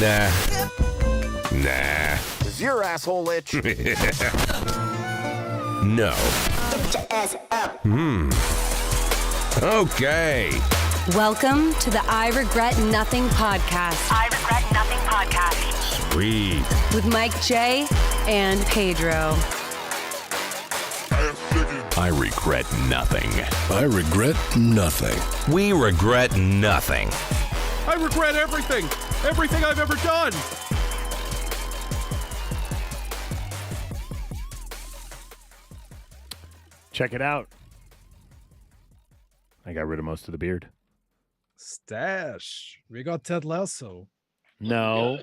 Nah. Is your asshole itch? No. Get your ass up. Okay. Welcome to the I Regret Nothing podcast. I Regret Nothing podcast. Sweet. With Mike J and Pedro. I regret nothing. I regret nothing. We regret nothing. I regret everything. Everything I've ever done. Check it out. I got rid of most of the beard. Stash. We got Ted Lasso. No.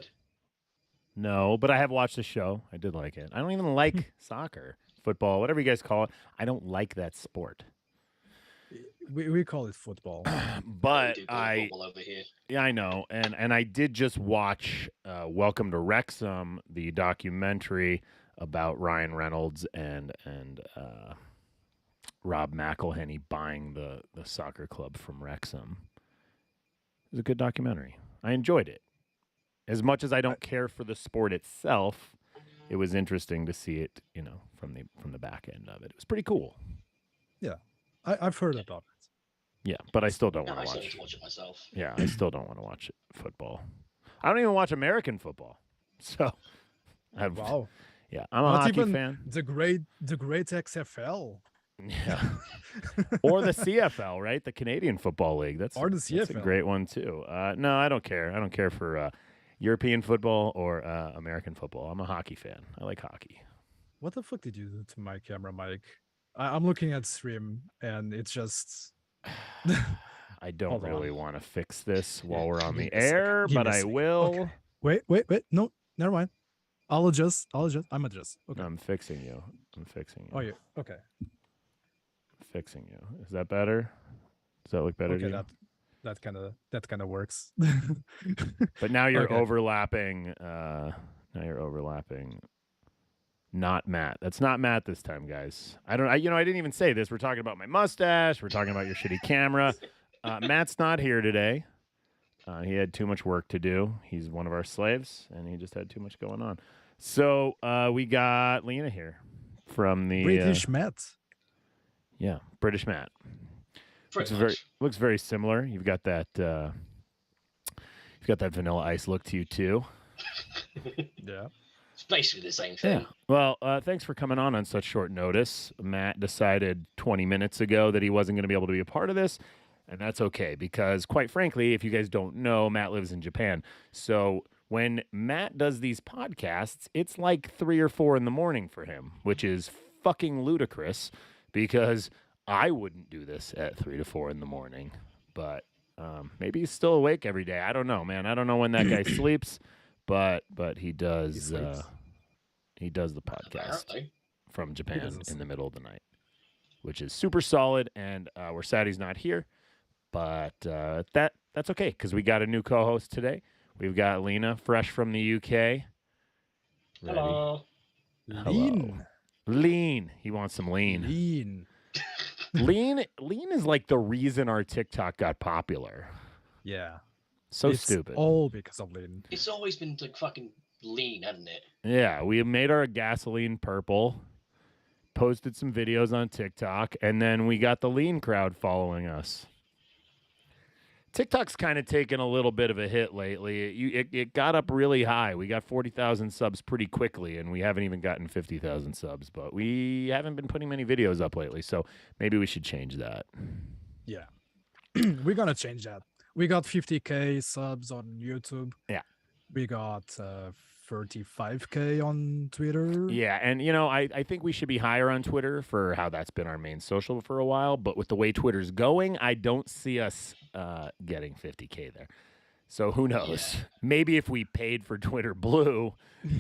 No, but I have watched the show. I did like it. I don't even like soccer, football, whatever you guys call it. I don't like that sport. We call it football. But football over here. Yeah, I know. And I did just watch Welcome to Wrexham, the documentary about Ryan Reynolds and Rob McElhenney buying the soccer club from Wrexham. It was a good documentary. I enjoyed it. As much as I don't care for the sport itself, it was interesting to see it, from the back end of it. It was pretty cool. Yeah, I've heard about it. Yeah, but I still don't want I to still watch. need to watch it myself. Yeah, I still don't want to watch football. I don't even watch American football. So, Wow. Yeah, I'm a Not hockey even fan. The great XFL. Yeah. Or the CFL, right? The Canadian Football League. That's a CFL. great one too. No, I don't care. I don't care for European football or American football. I'm a hockey fan. I like hockey. What the fuck did you do to my camera, Mike? I'm looking at stream and it's just. I don't Hold on. really want to fix this while we're on Give the me a second. air, Give but me a I second. will. Okay. Wait. No, never mind. I'll adjust. I'm adjust. Okay. I'm fixing you. Oh, yeah. Okay. Fixing you. Is that better? Does that look better to Okay. you? That kind of works. But now you're Okay. overlapping. Now you're overlapping. Not Matt. That's not Matt this time, guys. I didn't even say this. We're talking about my mustache. We're talking about your shitty camera. Matt's not here today. He had too much work to do. He's one of our slaves, and he just had too much going on. So we got Lena here from the British Matt. Yeah, British Matt. Pretty much. Looks very similar. You've got that Vanilla Ice look to you too. Yeah. It's basically the same thing. Yeah. Well, thanks for coming on such short notice. Matt decided 20 minutes ago that he wasn't going to be able to be a part of this, and that's okay because, quite frankly, if you guys don't know, Matt lives in Japan. So when Matt does these podcasts, it's like 3 or 4 in the morning for him, which is fucking ludicrous because I wouldn't do this at 3 to 4 in the morning. But maybe he's still awake every day. I don't know, man. I don't know when that guy sleeps. But he does he does the podcast Apparently. from Japan doesn't in the middle of the night, which is super solid. And we're sad he's not here, but that's okay because we got a new co-host today. We've got Lena, fresh from the UK. Ready? Hello. Lean. Lean. He wants some lean. Lean is like the reason our TikTok got popular. Yeah. So It's stupid. all because of lean. It's always been like fucking lean, hasn't it? Yeah, we made our gasoline purple, posted some videos on TikTok, and then we got the lean crowd following us. TikTok's kind of taken a little bit of a hit lately. It got up really high. We got 40,000 subs pretty quickly, and we haven't even gotten 50,000 subs, but we haven't been putting many videos up lately, so maybe we should change that. Yeah. We're going to change that. We got 50K subs on YouTube. Yeah. We got 35K on Twitter. Yeah, and I think we should be higher on Twitter for how that's been our main social for a while, but with the way Twitter's going, I don't see us getting 50K there. So who knows? Yeah. Maybe if we paid for Twitter Blue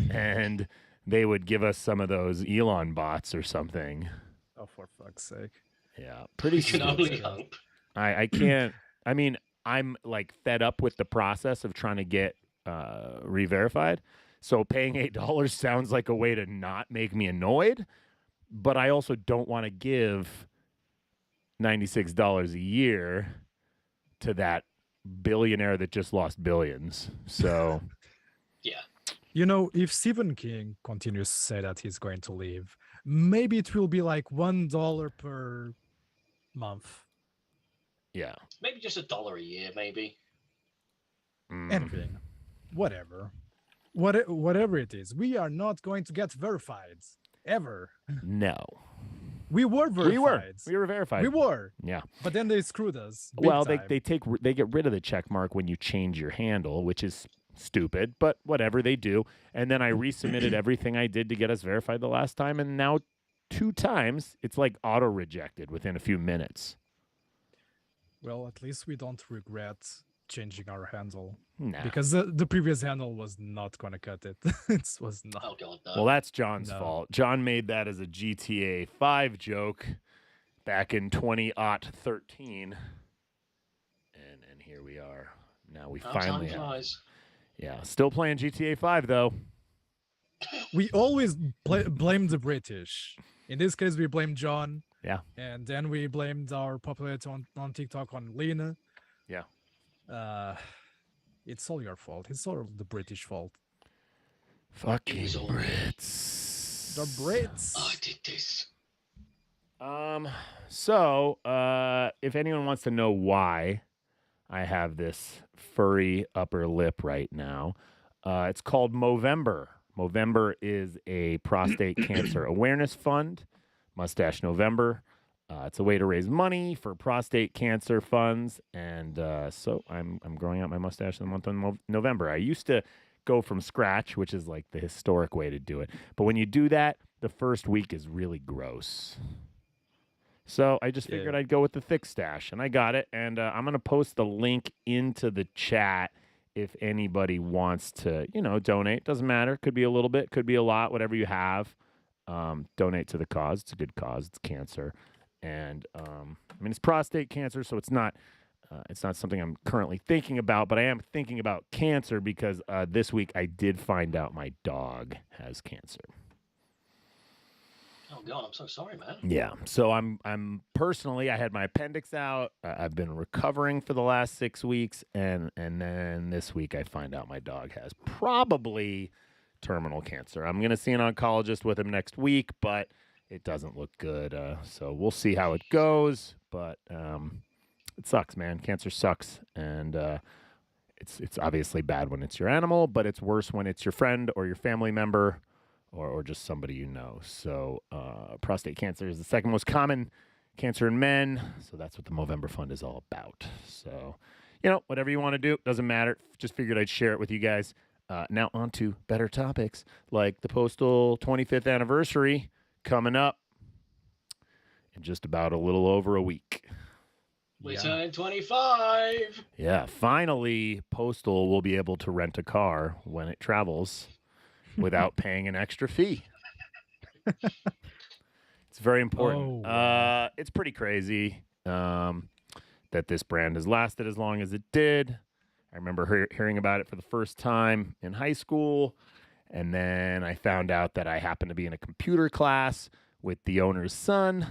and they would give us some of those Elon bots or something. Oh, for fuck's sake. Yeah, pretty You can only stupid. hope. I can't. I mean, I'm like fed up with the process of trying to get re-verified. So paying $8 sounds like a way to not make me annoyed, but I also don't want to give $96 a year to that billionaire that just lost billions. So You know, if Stephen King continues to say that he's going to leave, maybe it will be like $1 per month. Yeah. Maybe just $1 a year, maybe. Anything. Whatever. Whatever it is. We are not going to get verified. Ever. No. We were verified. We were verified. We were. Yeah. But then they screwed us. Well, time. they get rid of the check mark when you change your handle, which is stupid, but whatever, they do. And then I resubmitted everything I did to get us verified the last time, and now 2 times it's like auto rejected within a few minutes. Well, at least we don't regret changing our handle. Nah. Because the previous handle was not going to cut it. It was not. Oh god, no. Well, that's John's No. fault. John made that as a GTA 5 joke back in 2013. And here we are. Now we How finally time have. flies. Yeah, still playing GTA 5 though. We always blame the British. In this case, we blame John. Yeah. And then we blamed our popularity on TikTok on Lena. Yeah. It's all your fault. It's all the British fault. Fucking was all Brits. The Brits. I did this. So, if anyone wants to know why I have this furry upper lip right now, it's called Movember. Movember is a prostate cancer awareness fund, Mustache November. It's a way to raise money for prostate cancer funds, and so I'm growing out my mustache in the month of November. I used to go from scratch, which is like the historic way to do it, but when you do that, the first week is really gross. So I just figured I'd go with the thick stash, and I got it, and I'm going to post the link into the chat if anybody wants to, donate. Doesn't matter. Could be a little bit, could be a lot, whatever you have. Donate to the cause. It's a good cause. It's cancer. And it's prostate cancer, so it's not something I'm currently thinking about, but I am thinking about cancer because this week I did find out my dog has cancer. Oh god, I'm so sorry, man. Yeah. So I'm personally, I had my appendix out. I've been recovering for the last 6 weeks, and then this week I find out my dog has probably terminal cancer. I'm gonna see an oncologist with him next week, but it doesn't look good. So we'll see how it goes. But it sucks, man. Cancer sucks, and it's obviously bad when it's your animal, but it's worse when it's your friend or your family member. Or just somebody you know. So prostate cancer is the second most common cancer in men. So that's what the Movember Fund is all about. So, whatever you want to do, doesn't matter. Just figured I'd share it with you guys. Now on to better topics, like the Postal 25th anniversary coming up in just about a little over a week. We turned 25. Yeah, finally, Postal will be able to rent a car when it travels without paying an extra fee. It's very important. Oh, wow. It's pretty crazy that this brand has lasted as long as it did. I remember hearing about it for the first time in high school, and then I found out that I happened to be in a computer class with the owner's son,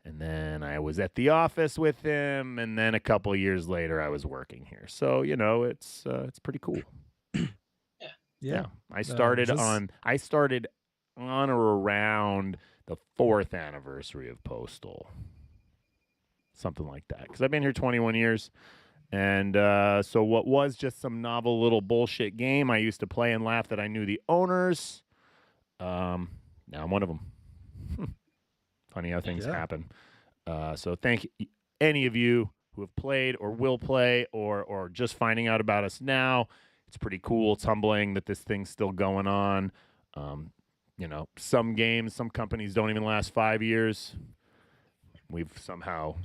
and then I was at the office with him, and then a couple of years later I was working here. So, it's pretty cool. Yeah, I started on or around the 4th anniversary of Postal, something like that. Because I've been here 21 years, and so what was just some novel little bullshit game I used to play and laugh that I knew the owners. Now I'm one of them. Funny how things happen. So thank any of you who have played or will play or just finding out about us now. It's pretty cool. It's humbling that this thing's still going on. Some games, some companies don't even last 5 years. We've somehow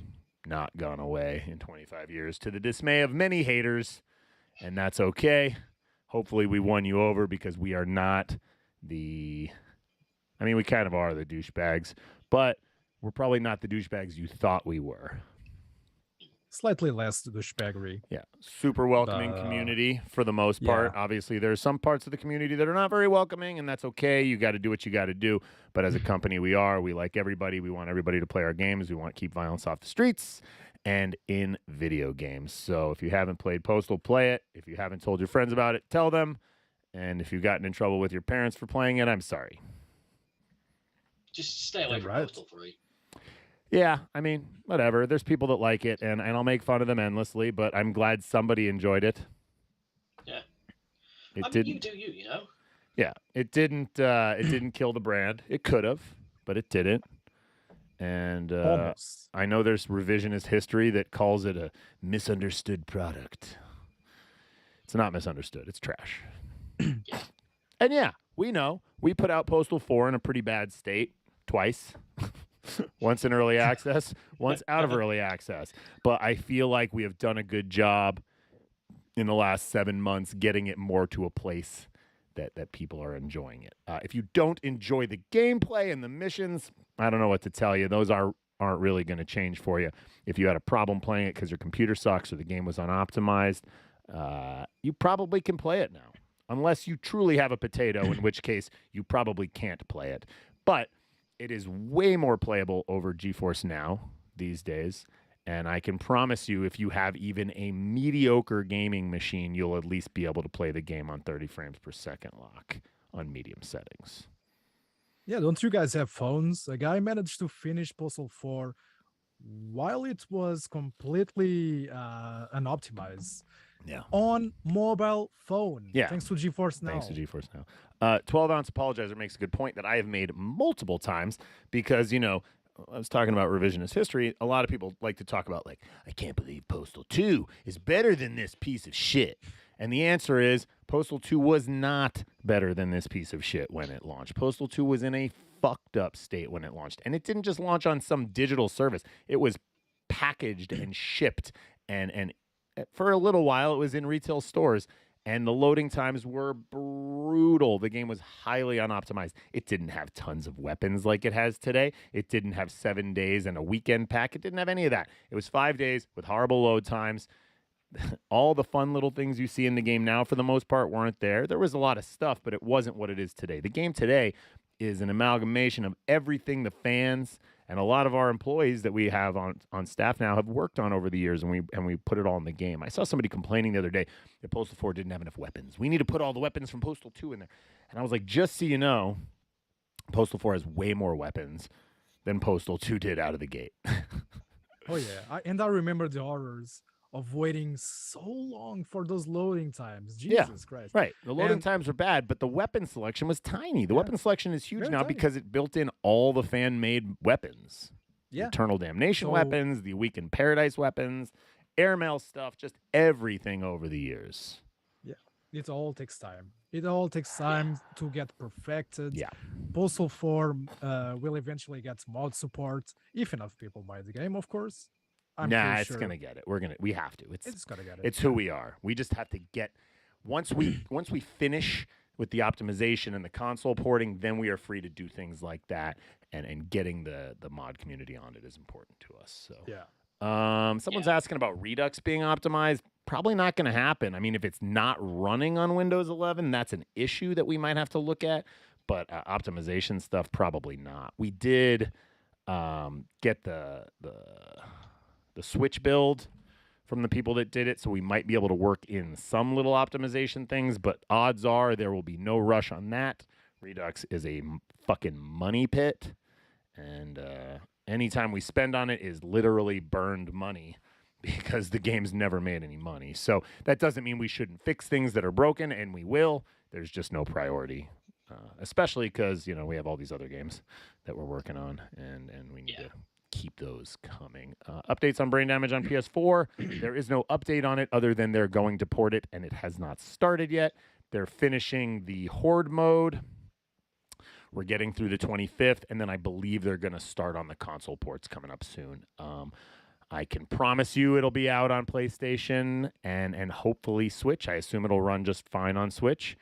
not gone away in 25 years to the dismay of many haters, and that's okay. Hopefully we won you over because we are not we kind of are the douchebags, but we're probably not the douchebags you thought we were. Slightly less douchebaggery. Yeah, super welcoming community for the most part. Obviously, there's some parts of the community that are not very welcoming, and that's okay. You got to do what you got to do. But as a company, we like everybody. We want everybody to play our games. We want to keep violence off the streets and in video games. So if you haven't played Postal, play it. If you haven't told your friends about it, tell them. And if you've gotten in trouble with your parents for playing it, I'm sorry. Just stay away You're from right. Postal 3. Yeah, I mean, whatever. There's people that like it, and I'll make fun of them endlessly, but I'm glad somebody enjoyed it. Yeah. It I mean, didn't. you do you, you know? Yeah, it didn't. It didn't kill the brand. It could have, but it didn't. And Almost. I know there's revisionist history that calls it a misunderstood product. It's not misunderstood. It's trash. And yeah, we know. We put out Postal 4 in a pretty bad state twice. Once in early access, once out of early access. But I feel like we have done a good job in the last 7 months getting it more to a place that people are enjoying it. If you don't enjoy the gameplay and the missions, I don't know what to tell you. Those aren't really going to change for you. If you had a problem playing it because your computer sucks or the game was unoptimized, you probably can play it now. Unless you truly have a potato, in which case you probably can't play it. But it is way more playable over GeForce Now these days. And I can promise you, if you have even a mediocre gaming machine, you'll at least be able to play the game on 30 frames per second lock on medium settings. Yeah, don't you guys have phones? A guy managed to finish Postal 4 while it was completely unoptimized. Yeah. On mobile phone. Yeah. Thanks to GeForce Now. Thanks to GeForce Now. 12-ounce apologizer makes a good point that I have made multiple times because, you know, I was talking about revisionist history. A lot of people like to talk about, like, I can't believe Postal 2 is better than this piece of shit. And the answer is Postal 2 was not better than this piece of shit when it launched. Postal 2 was in a fucked up state when it launched. And it didn't just launch on some digital service. It was packaged and shipped. And for a little while, it was in retail stores. And the loading times were brutal. The game was highly unoptimized. It didn't have tons of weapons like it has today. It didn't have 7 days and a weekend pack. It didn't have any of that. It was 5 days with horrible load times. All the fun little things you see in the game now, for the most part, weren't there. There was a lot of stuff, but it wasn't what it is today. The game today is an amalgamation of everything the fans and a lot of our employees that we have on staff now have worked on over the years, and we put it all in the game. I saw somebody complaining the other day that Postal 4 didn't have enough weapons. We need to put all the weapons from Postal 2 in there. And I was like, just so you know, Postal 4 has way more weapons than Postal 2 did out of the gate. Oh, yeah. I remember the horrors of waiting so long for those loading times. Jesus Christ. Right. The loading times were bad, but the weapon selection was tiny. The weapon selection is huge Very now tiny. because it built in all the fan-made weapons. Yeah. Eternal Damnation So- weapons, the Weekend Paradise weapons, airmail stuff, just everything over the years. Yeah. It all takes time. It all takes time to get perfected. Yeah. Postal 4 will eventually get mod support if enough people buy the game, of course. I'm Nah, pretty it's sure gonna get it. We have to. it's gotta get it. It's who we are. We just have to get once we finish with the optimization and the console porting, then we are free to do things like that. And getting the mod community on it is important to us. So Yeah. someone's asking about Redux being optimized. Probably not going to happen. I mean, if it's not running on Windows 11, that's an issue that we might have to look at. But optimization stuff, probably not. We did get the Switch build from the people that did it, so we might be able to work in some little optimization things, but odds are there will be no rush on that. Redux is a fucking money pit, and anytime we spend on it is literally burned money because the game's never made any money. So that doesn't mean we shouldn't fix things that are broken, and we will. There's just no priority, especially because, you know, we have all these other games that we're working on, and we need to keep those coming. Updates on Brain Damage on PS4. There is no update on it other than they're going to port it, and it has not started yet. They're finishing the Horde mode. We're getting through the 25th, and then I believe they're going to start on the console ports coming up soon. I can promise you it'll be out on PlayStation and hopefully Switch. I assume it'll run just fine on Switch.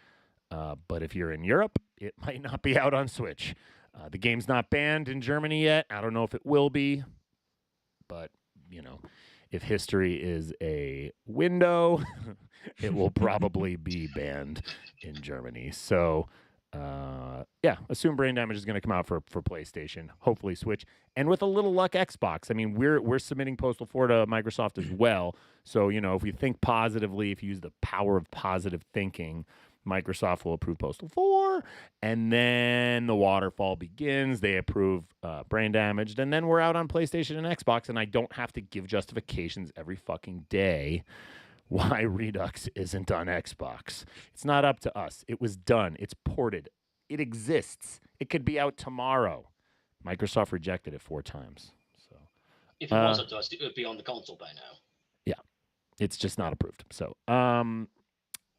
But if you're in Europe, it might not be out on Switch. The game's not banned in Germany yet. I don't know if it will be. But, you know, if history is a window, it will probably be banned in Germany. So, assume Brain Damage is going to come out for PlayStation, hopefully Switch, and with a little luck, Xbox. I mean, we're submitting Postal 4 to Microsoft as well. So, you know, if we think positively, if you use the power of positive thinking, Microsoft will approve Postal 4, and then the waterfall begins. They approve Brain Damaged, and then we're out on PlayStation and Xbox, and I don't have to give justifications every fucking day why Redux isn't on Xbox. It's not up to us. It was done. It's ported. It exists. It could be out tomorrow. Microsoft rejected it 4 times. So If it was up to us, it would be on the console by now. yeah, it's just not approved. So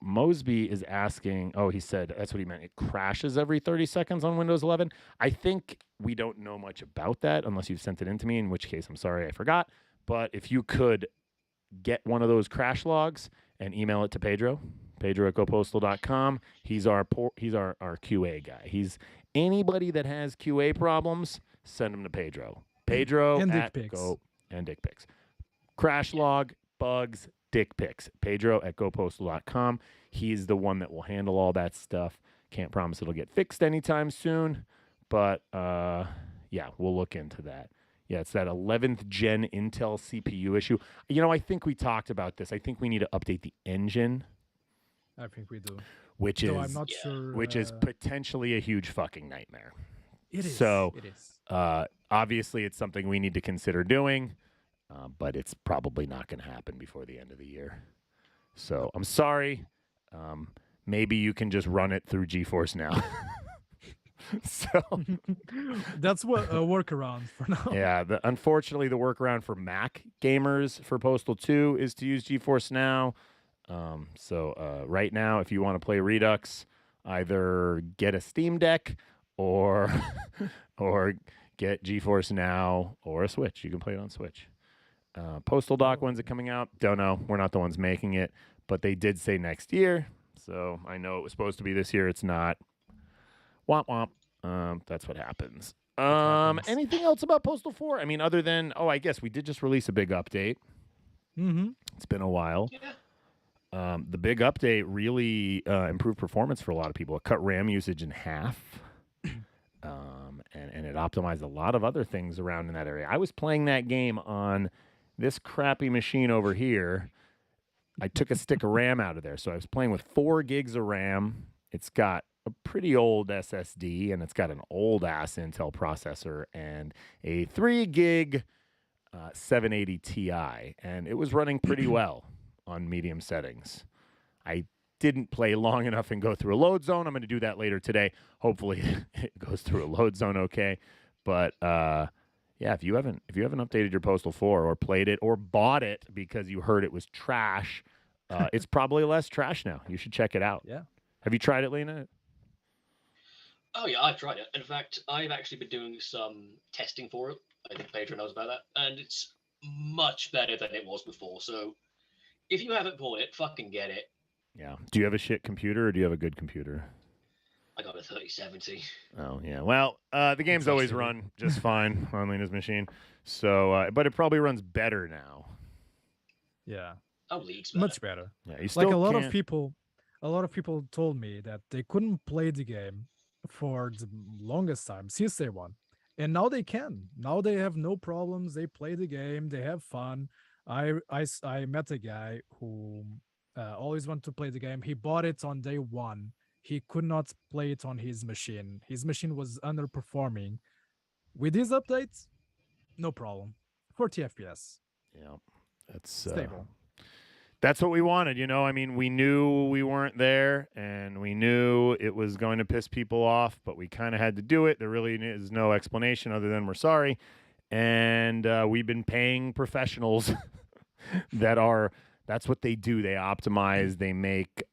Mosby is asking, he said, that's what he meant. It crashes every 30 seconds on Windows 11. I think we don't know much about that unless you've sent it in to me, in which case I'm sorry I forgot. But if you could get one of those crash logs and email it to Pedro at gopostal.com. He's our QA guy. He's anybody that has QA problems, send them to Pedro. Pedro And at dick pics. and dick pics. Crash log, bugs, dick pics. Pedro at gopostal.com. He's the one that will handle all that stuff. Can't promise it'll get fixed anytime soon, but yeah, we'll look into that. Yeah, it's that 11th gen Intel CPU issue. I think we talked about this. I think we need to update the engine, I think we do. which Though is I'm not sure. which is potentially a huge fucking nightmare. It is. So, it is. Obviously, it's something we need to consider doing, but it's probably not going to happen before the end of the year. So I'm sorry. Maybe you can just run it through GeForce Now. So That's what a workaround for now. yeah, unfortunately, the workaround for Mac gamers for Postal 2 is to use GeForce Now. So right now, if you want to play Redux, either get a Steam Deck or or get GeForce Now or a Switch. You can play it on Switch. Postal Dock, when's it coming out? Don't know. We're not the ones making it, but they did say next year. So I know it was supposed to be this year. It's not. Womp womp. That's what happens. Anything else about Postal 4? I mean, other than, I guess we did just release a big update. Mm-hmm. It's been a while. Yeah. The big update really improved performance for a lot of people. It cut RAM usage in half. And it optimized a lot of other things around in that area. I was playing that game on this crappy machine over here. I took a stick of RAM out of there. So I was playing with 4 gigs of RAM. It's got a pretty old SSD, and it's got an old-ass Intel processor and a 3 gig 780 Ti. And it was running pretty well on medium settings. I didn't play long enough and go through a load zone. I'm going to do that later today. Hopefully it goes through a load zone okay. But yeah, if you haven't updated your Postal 4 or played it or bought it because you heard it was trash, it's probably less trash now. You should check it out. Yeah. Have you tried it, Lena? Oh yeah, I've tried it. In fact, I've actually been doing some testing for it. I think Pedro knows about that, and it's much better than it was before. So if you haven't bought it, fucking get it. Yeah. Do you have a shit computer or do you have a good computer? I got a 3070. Oh, yeah. Well, the game's always run just fine on Lena's machine. So, but it probably runs better now. Yeah. Oh, leagues better. Much better. Yeah, you still Like a lot can't- of people told me that they couldn't play the game for the longest time since day one, and now they can. Now they have no problems. They play the game. They have fun. I met a guy who always wanted to play the game. He bought it on day one. He could not play it on his machine. His machine was underperforming. With these updates, no problem. 40 FPS. Yeah, that's Stable. That's what we wanted, I mean, we knew we weren't there, and we knew it was going to piss people off, but we kind of had to do it. There really is no explanation other than we're sorry, and we've been paying professionals that's what they do. They optimize. They make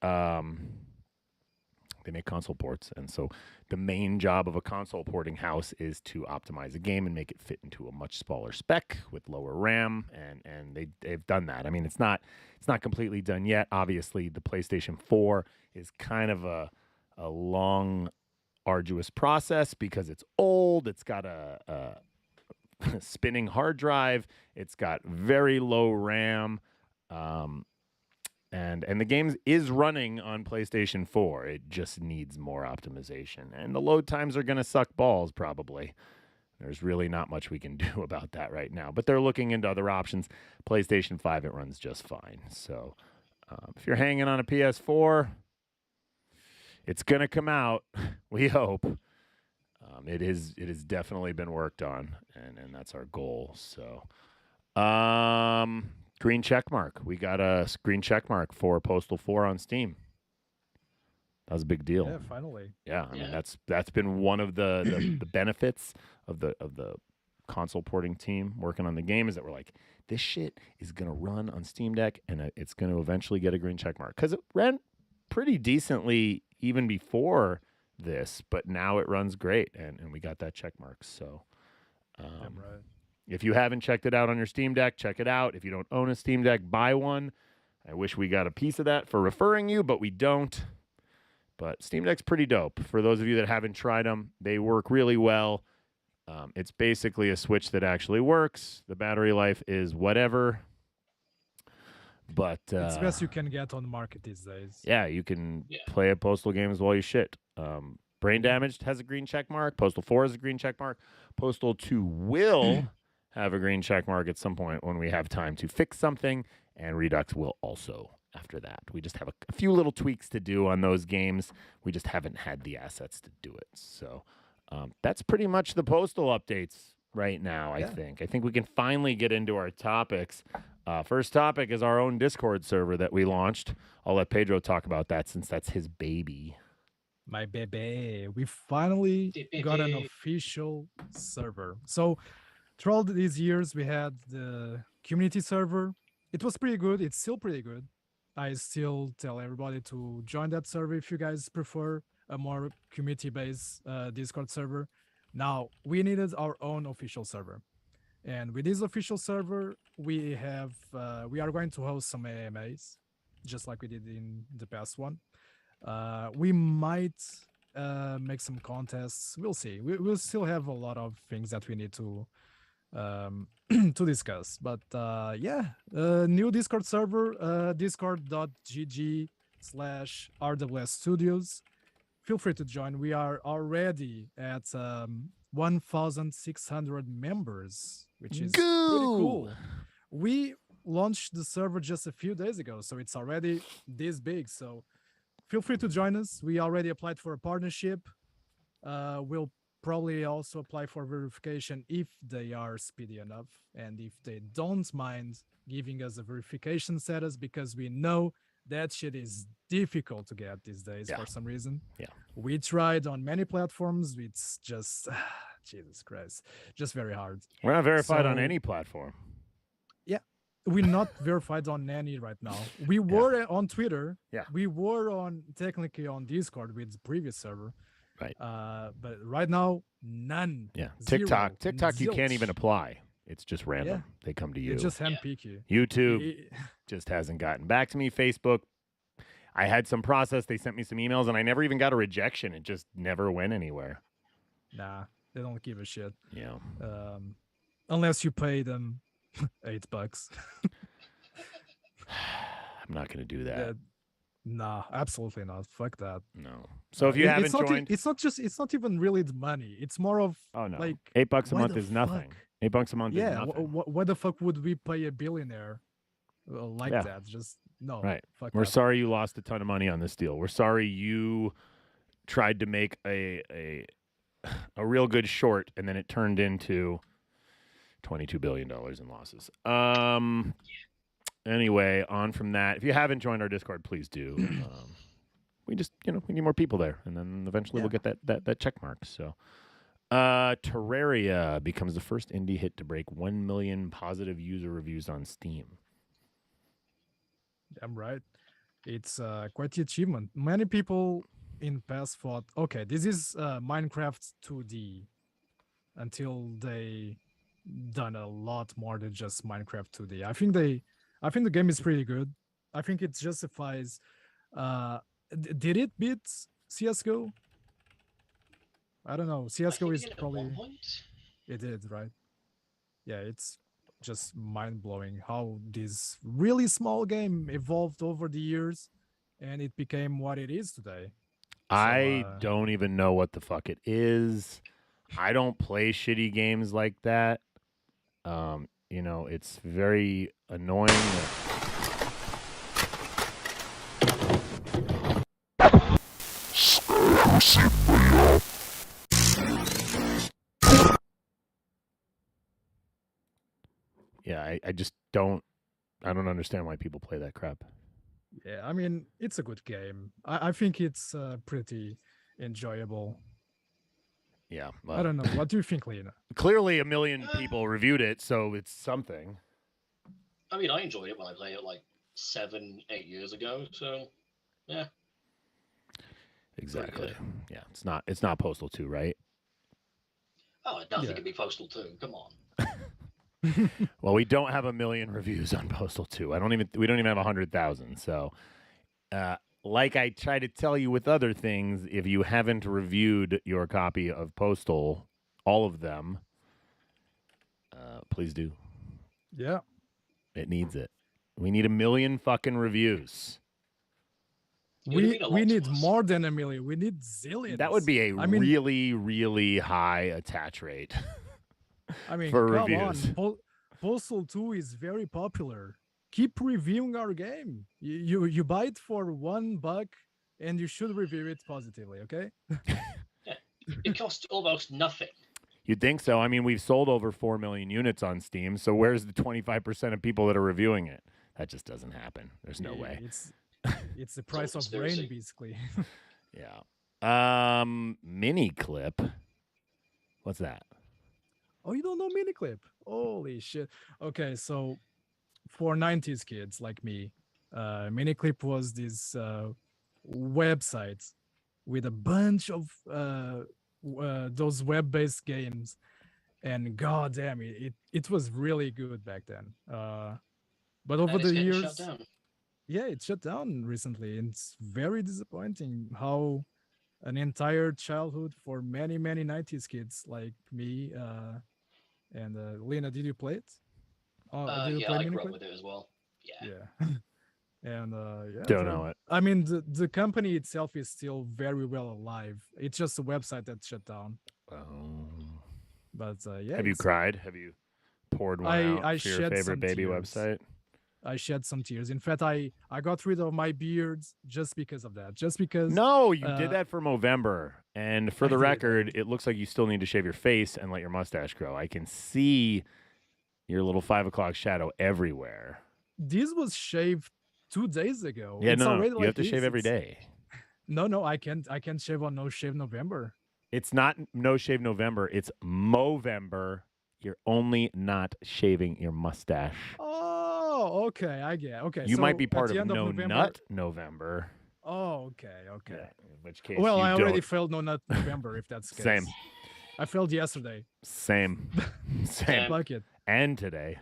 console ports, and so the main job of a console porting house is to optimize a game and make it fit into a much smaller spec with lower RAM, and they've done that. I mean, it's not completely done yet. Obviously, the PlayStation 4 is kind of a long, arduous process because it's old. It's got a spinning hard drive. It's got very low RAM. And the game is running on PlayStation 4. It just needs more optimization. And the load times are going to suck balls, probably. There's really not much we can do about that right now. But they're looking into other options. PlayStation 5, it runs just fine. So if you're hanging on a PS4, It's gonna come out. We hope. It has definitely been worked on, and that's our goal. So, green check mark. We got a green check mark for Postal 4 on Steam. That was a big deal. Yeah, finally. Yeah, I mean Yeah. that's been one of the benefits of the console porting team working on the game is that we're like, this shit is gonna run on Steam Deck and it's gonna eventually get a green check mark because it ran pretty decently even before this, but now it runs great and we got that check mark. So, Right. if you haven't checked it out on your Steam Deck, check it out. If you don't own a Steam Deck, buy one. I wish we got a piece of that for referring you, but we don't. But Steam Deck's pretty dope. For those of you that haven't tried them, they work really well. It's basically a Switch that actually works. The battery life is whatever. But It's the best you can get on the market these days. yeah, you can Yeah. play at Postal games while you shit. Brain Damaged has a green check mark. Postal 4 has a green check mark. Postal 2 will have a green check mark at some point when we have time to fix something. And Redux will also after that. We just have a few little tweaks to do on those games. We just haven't had the assets to do it. So that's pretty much the Postal updates right now, I think. I think we can finally get into our topics. First topic is our own Discord server that we launched. I'll let Pedro talk about that since that's his baby. My baby. We finally got an Baby. official server. So through all these years, we had the community server. It was pretty good. It's still pretty good. I still tell everybody to join that server if you guys prefer a more community-based Discord server. Now, we needed our own official server. And with this official server, we are going to host some AMAs, just like we did in the past one. We might make some contests. We'll see. We'll still have a lot of things that we need to to discuss. But new Discord server, discord.gg/RWS Studios. Feel free to join. We are already at 1,600 members, which is pretty cool. We launched the server just a few days ago, so it's already this big. So feel free to join us. We already applied for a partnership. We'll probably also apply for verification if they are speedy enough and if they don't mind giving us a verification status, because we know that shit is difficult to get these days for some reason. Yeah. We tried on many platforms. It's just, Jesus Christ, just very hard. We're not verified on So- any platform. We're not verified on any right now. We were on Twitter. Yeah. We were technically on Discord with the previous server. Right. But right now, none. Yeah. Zero, TikTok, you can't zilch. even apply. It's just random. They come to you. They just handpick you. YouTube I- just hasn't gotten back to me. Facebook, I had some process. They sent me some emails, and I never even got a rejection. It just never went anywhere. Nah, they don't give a shit. Yeah. Unless you pay them $8. I'm not going to do that. Yeah, nah, absolutely not. Fuck that. No. So if you haven't it's not, joined, it's not even really the money. It's more of oh no, like, $8 a why month the is nothing. fuck? $8 a month is yeah. nothing. Why the fuck would we pay a billionaire like Yeah. that? Just no. Right. Fuck We're that. sorry you lost a ton of money on this deal. We're sorry you tried to make a real good short and then it turned into $22 billion in losses. Anyway, on from that. If you haven't joined our Discord, please do. We just, we need more people there, and then eventually we'll get that check mark. So, Terraria becomes the first indie hit to break 1 million positive user reviews on Steam. I'm right. It's quite the achievement. Many people in past thought, okay, this is Minecraft 2D, until they done a lot more than just Minecraft 2D. I think the game is pretty good. I think it justifies. Did it beat CS:GO? I don't know. I CS:GO think is it did at probably one point. it did, right? Yeah, it's just mind blowing how this really small game evolved over the years, and it became what it is today. I So, don't even know what the fuck it is. I don't play shitty games like that. It's very annoying. Yeah, I just I don't understand why people play that crap. Yeah, I mean, it's a good game. I think it's pretty enjoyable. Yeah, I well, don't know. What do you think, Lena? clearly a million people reviewed it, so it's something. I mean, I enjoyed it when I played it like 7-8 years ago. So yeah, Exactly. good. Yeah, it's not Postal 2, right? Oh, nothing Yeah. can be Postal 2. Come on. Well, we don't have a million reviews on Postal 2. We don't even have 100,000. So, like I try to tell you with other things, if you haven't reviewed your copy of Postal, all of them, please do. Yeah. It needs it. We need a million fucking reviews. It would mean a lot We to need us. more than a million. We need zillions. That would be a I mean, really, really high attach rate. I mean, for come reviews. on. Postal 2 is very popular. Keep reviewing our game. You buy it for $1 and you should review it positively, okay? Yeah. It costs almost nothing. You'd think so. I mean, we've sold over 4 million units on Steam, so where's the 25% of people that are reviewing it? That just doesn't happen. There's no way. It's the price of conspiracy. rain, basically. Yeah. Mini clip. What's that? Oh, you don't know Miniclip? Holy shit. Okay, so for 90s kids like me, Miniclip was this website with a bunch of those web-based games, and goddamn it was really good back then. But over And it's the getting years, shut down. yeah, it shut down recently. And it's very disappointing how an entire childhood for many 90s kids like me and Lena, did you play it? Did you Yeah, play I grew up Miniclip? with it as well. Yeah. Yeah. And yeah, Don't know it. I mean, the company itself is still very well alive. It's just a website that shut down. But yeah, Have you cried? Have you poured one out I for your shed favorite some baby tears. website? I shed some tears. In fact, I got rid of my beards just because of that. Just because. No, you did that for Movember. And for I the did, record, and- it looks like you still need to shave your face and let your mustache grow. I can see your little 5 o'clock shadow everywhere. This was shaved 2 days ago. Yeah, It's no, already you like have to this. shave every It's- day. No, I can't shave on No Shave November. It's not No Shave November. It's Movember. You're only not shaving your mustache. Oh, okay, I get. Okay, You so might be at part the of end No November. Nut November. Oh, okay. Yeah, in which case, Well, you I already don't. failed No Nut November. If that's the case. Same. I failed yesterday. Same. Same. Fuck it. And today.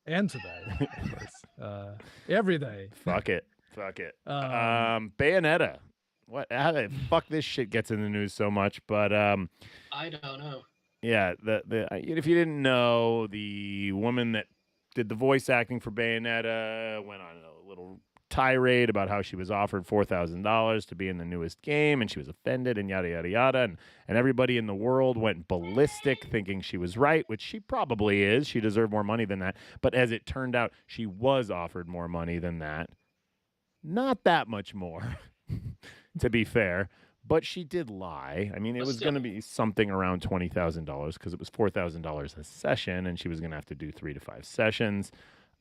And today, of course. Every day. Fuck it. Fuck it. Um, Bayonetta. What? How the fuck this shit gets in the news so much? But I don't know. yeah, if you didn't know, the woman that did the voice acting for Bayonetta went on a little tirade about how she was offered $4,000 to be in the newest game, and she was offended, and yada yada yada, and everybody in the world went ballistic, thinking she was right, which she probably is. She deserved more money than that. But as it turned out, she was offered more money than that. Not that much more, to be fair. But she did lie. I mean, it But was still. going to be something around $20,000 because it was $4,000 a session, and she was going to have to do 3 to 5 sessions.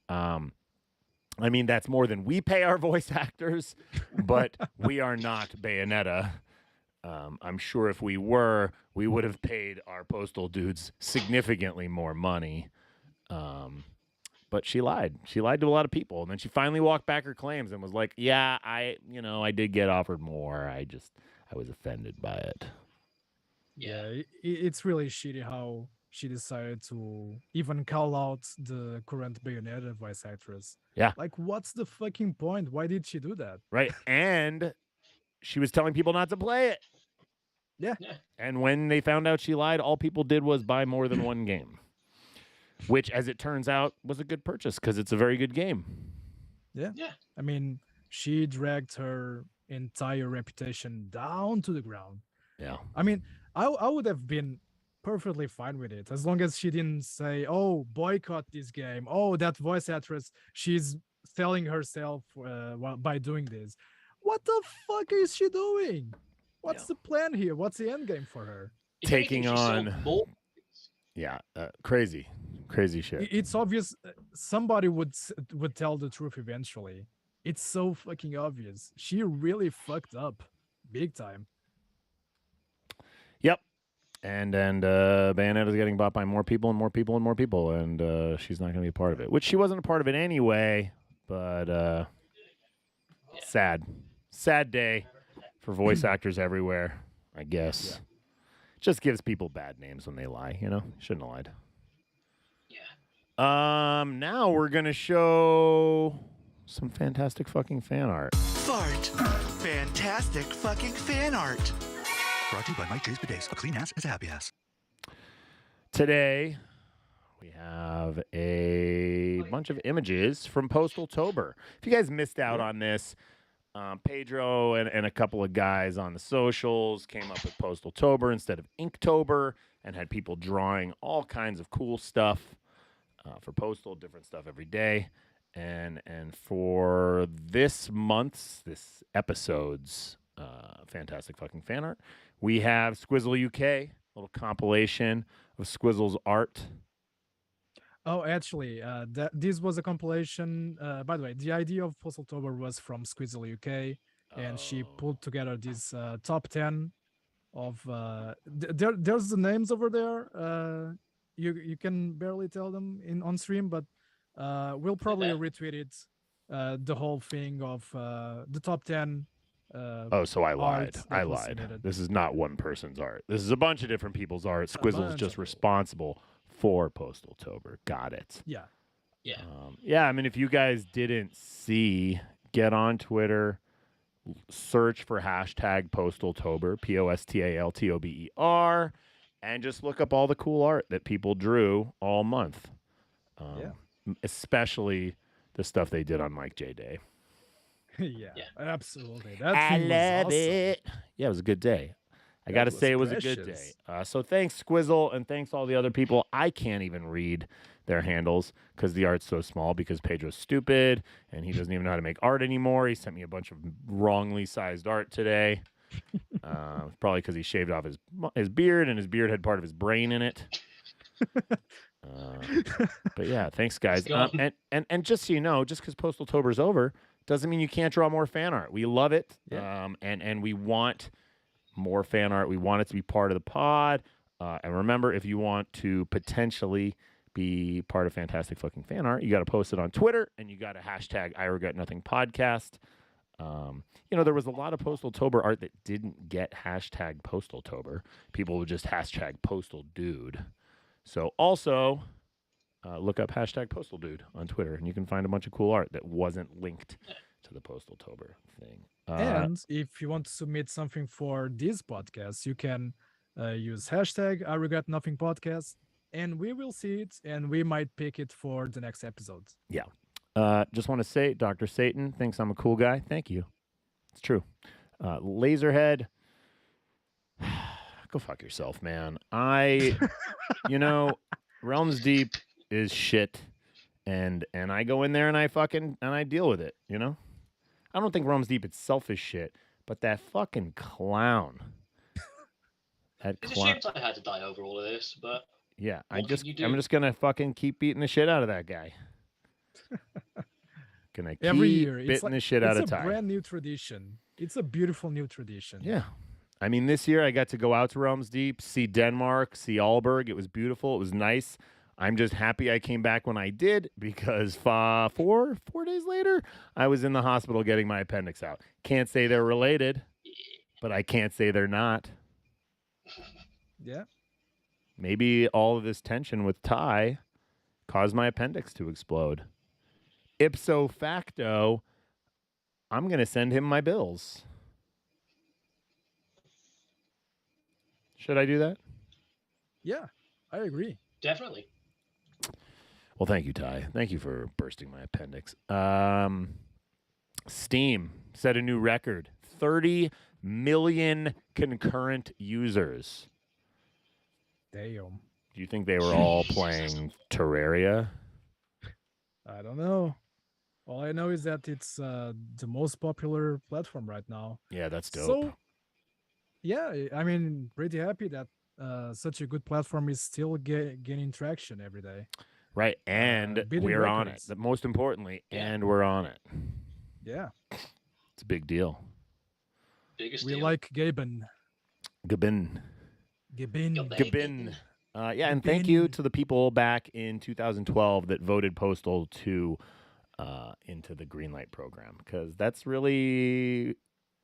I mean, that's more than we pay our voice actors, but we are not Bayonetta. I'm sure if we were, we would have paid our postal dudes significantly more money. But she lied. She lied to a lot of people, and then she finally walked back her claims and was like, "Yeah, I did get offered more. I was offended by it." Yeah. it's really shitty how she decided to even call out the current Bayonetta voice actress. Yeah. Like, what's the fucking point? Why did she do that? Right, and she was telling people not to play it. Yeah. Yeah. And when they found out she lied, all people did was buy more than one game, which, as it turns out, was a good purchase because it's a very good game. Yeah. Yeah. I mean, she dragged her entire reputation down to the ground. Yeah. I mean, I would have been perfectly fine with it as long as she didn't say, "Oh, boycott this game. Oh, that voice actress, she's selling herself by doing this." What the fuck is she doing? What's the plan here? What's the end game for her? If anything, Taking she sold on, more. yeah, crazy shit. It's obvious somebody would tell the truth eventually. It's so fucking obvious. She really fucked up big time. Yep. And Bayonetta's getting bought by more people and more people and more people, and she's not going to be a part of it, which she wasn't a part of it anyway. But sad day for voice actors everywhere. I guess just gives people bad names when they lie. Shouldn't have lied. Yeah. Now we're gonna show some fantastic fucking fan art. Fart. Fantastic fucking fan art. Brought to you by Mike J's Bidets. A clean ass is a happy ass. Today, we have a bunch of images from Postaltober. If you guys missed out on this, Pedro and a couple of guys on the socials came up with Postaltober instead of Inktober and had people drawing all kinds of cool stuff for Postal, different stuff every day. And for this episode's fantastic fucking fan art, we have Squizzle UK, a little compilation of Squizzle's art. Oh, actually, this was a compilation. By the way, the idea of Postaltober was from Squizzle UK, and she pulled together this top 10 of. There's the names over there. You can barely tell them on stream, but we'll probably retweet it. The whole thing of the top 10. So I lied. I was lied. submitted. This is not one person's art. This is a bunch of different people's art. Squizzle's just responsible for Postaltober. Got it. Yeah. Yeah. I mean, if you guys didn't see, get on Twitter, search for hashtag Postaltober, POSTALTOBER, and just look up all the cool art that people drew all month. Especially the stuff they did on Mike J Day. Yeah, absolutely. That I thing was love awesome. it. Yeah, it was a good day. I got to was say it was a good day. precious. So thanks, Squizzle, and thanks all the other people. I can't even read their handles because the art's so small because Pedro's stupid and he doesn't even know how to make art anymore. He sent me a bunch of wrongly sized art today. Probably because he shaved off his beard and his beard had part of his brain in it. But yeah, thanks, guys. And just so you know, just because Postaltober's over doesn't mean you can't draw more fan art. We love it, and we want more fan art. We want it to be part of the pod. And remember, if you want to potentially be part of fantastic fucking fan art, you got to post it on Twitter, and you got to hashtag I Regret Nothing podcast. There was a lot of Postaltober art that didn't get hashtag Postaltober. People would just hashtag Postal Dude. So also look up hashtag Postal Dude on Twitter, and you can find a bunch of cool art that wasn't linked to the Postaltober thing. And if you want to submit something for this podcast, you can use hashtag I Regret Nothing podcast, and we will see it, and we might pick it for the next episode. Yeah. Just want to say, Dr. Satan thinks I'm a cool guy. Thank you. It's true. Laserhead, go fuck yourself, man. Realms Deep is shit, and I go in there and I deal with it. I don't think Realms Deep itself is shit, but that fucking clown. It's a shame I had to die over all of this, but yeah, I'm just gonna fucking keep beating the shit out of that guy. Gonna Every keep year, beating the shit out of Ty. It's a brand new tradition. It's a beautiful new tradition. Yeah. I mean, this year I got to go out to Realms Deep, see Denmark, see Aalborg. It was beautiful. It was nice. I'm just happy I came back when I did because 4 days later, I was in the hospital getting my appendix out. Can't say they're related, but I can't say they're not. Yeah. Maybe all of this tension with Ty caused my appendix to explode. Ipso facto, I'm going to send him my bills. Should I do that? Yeah, I agree. definitely. Well, thank you, Ty. Thank you for bursting my appendix. Steam set a new record. 30 million concurrent users. Damn. Do you think they were all playing Terraria? I don't know. All I know is that it's the most popular platform right now. Yeah, that's dope. So Yeah, I mean, pretty happy that such a good platform is still gaining traction every day. Right. And Beating we're on it. records. Most importantly, Yeah. and we're on it. Yeah, It's a big deal. Biggest we deal. like Gaben. Gabin. Gabin. Gabin. Yeah, and thank you Gabin. to the people back in 2012 that voted Postal 2 into the Greenlight program, because that's really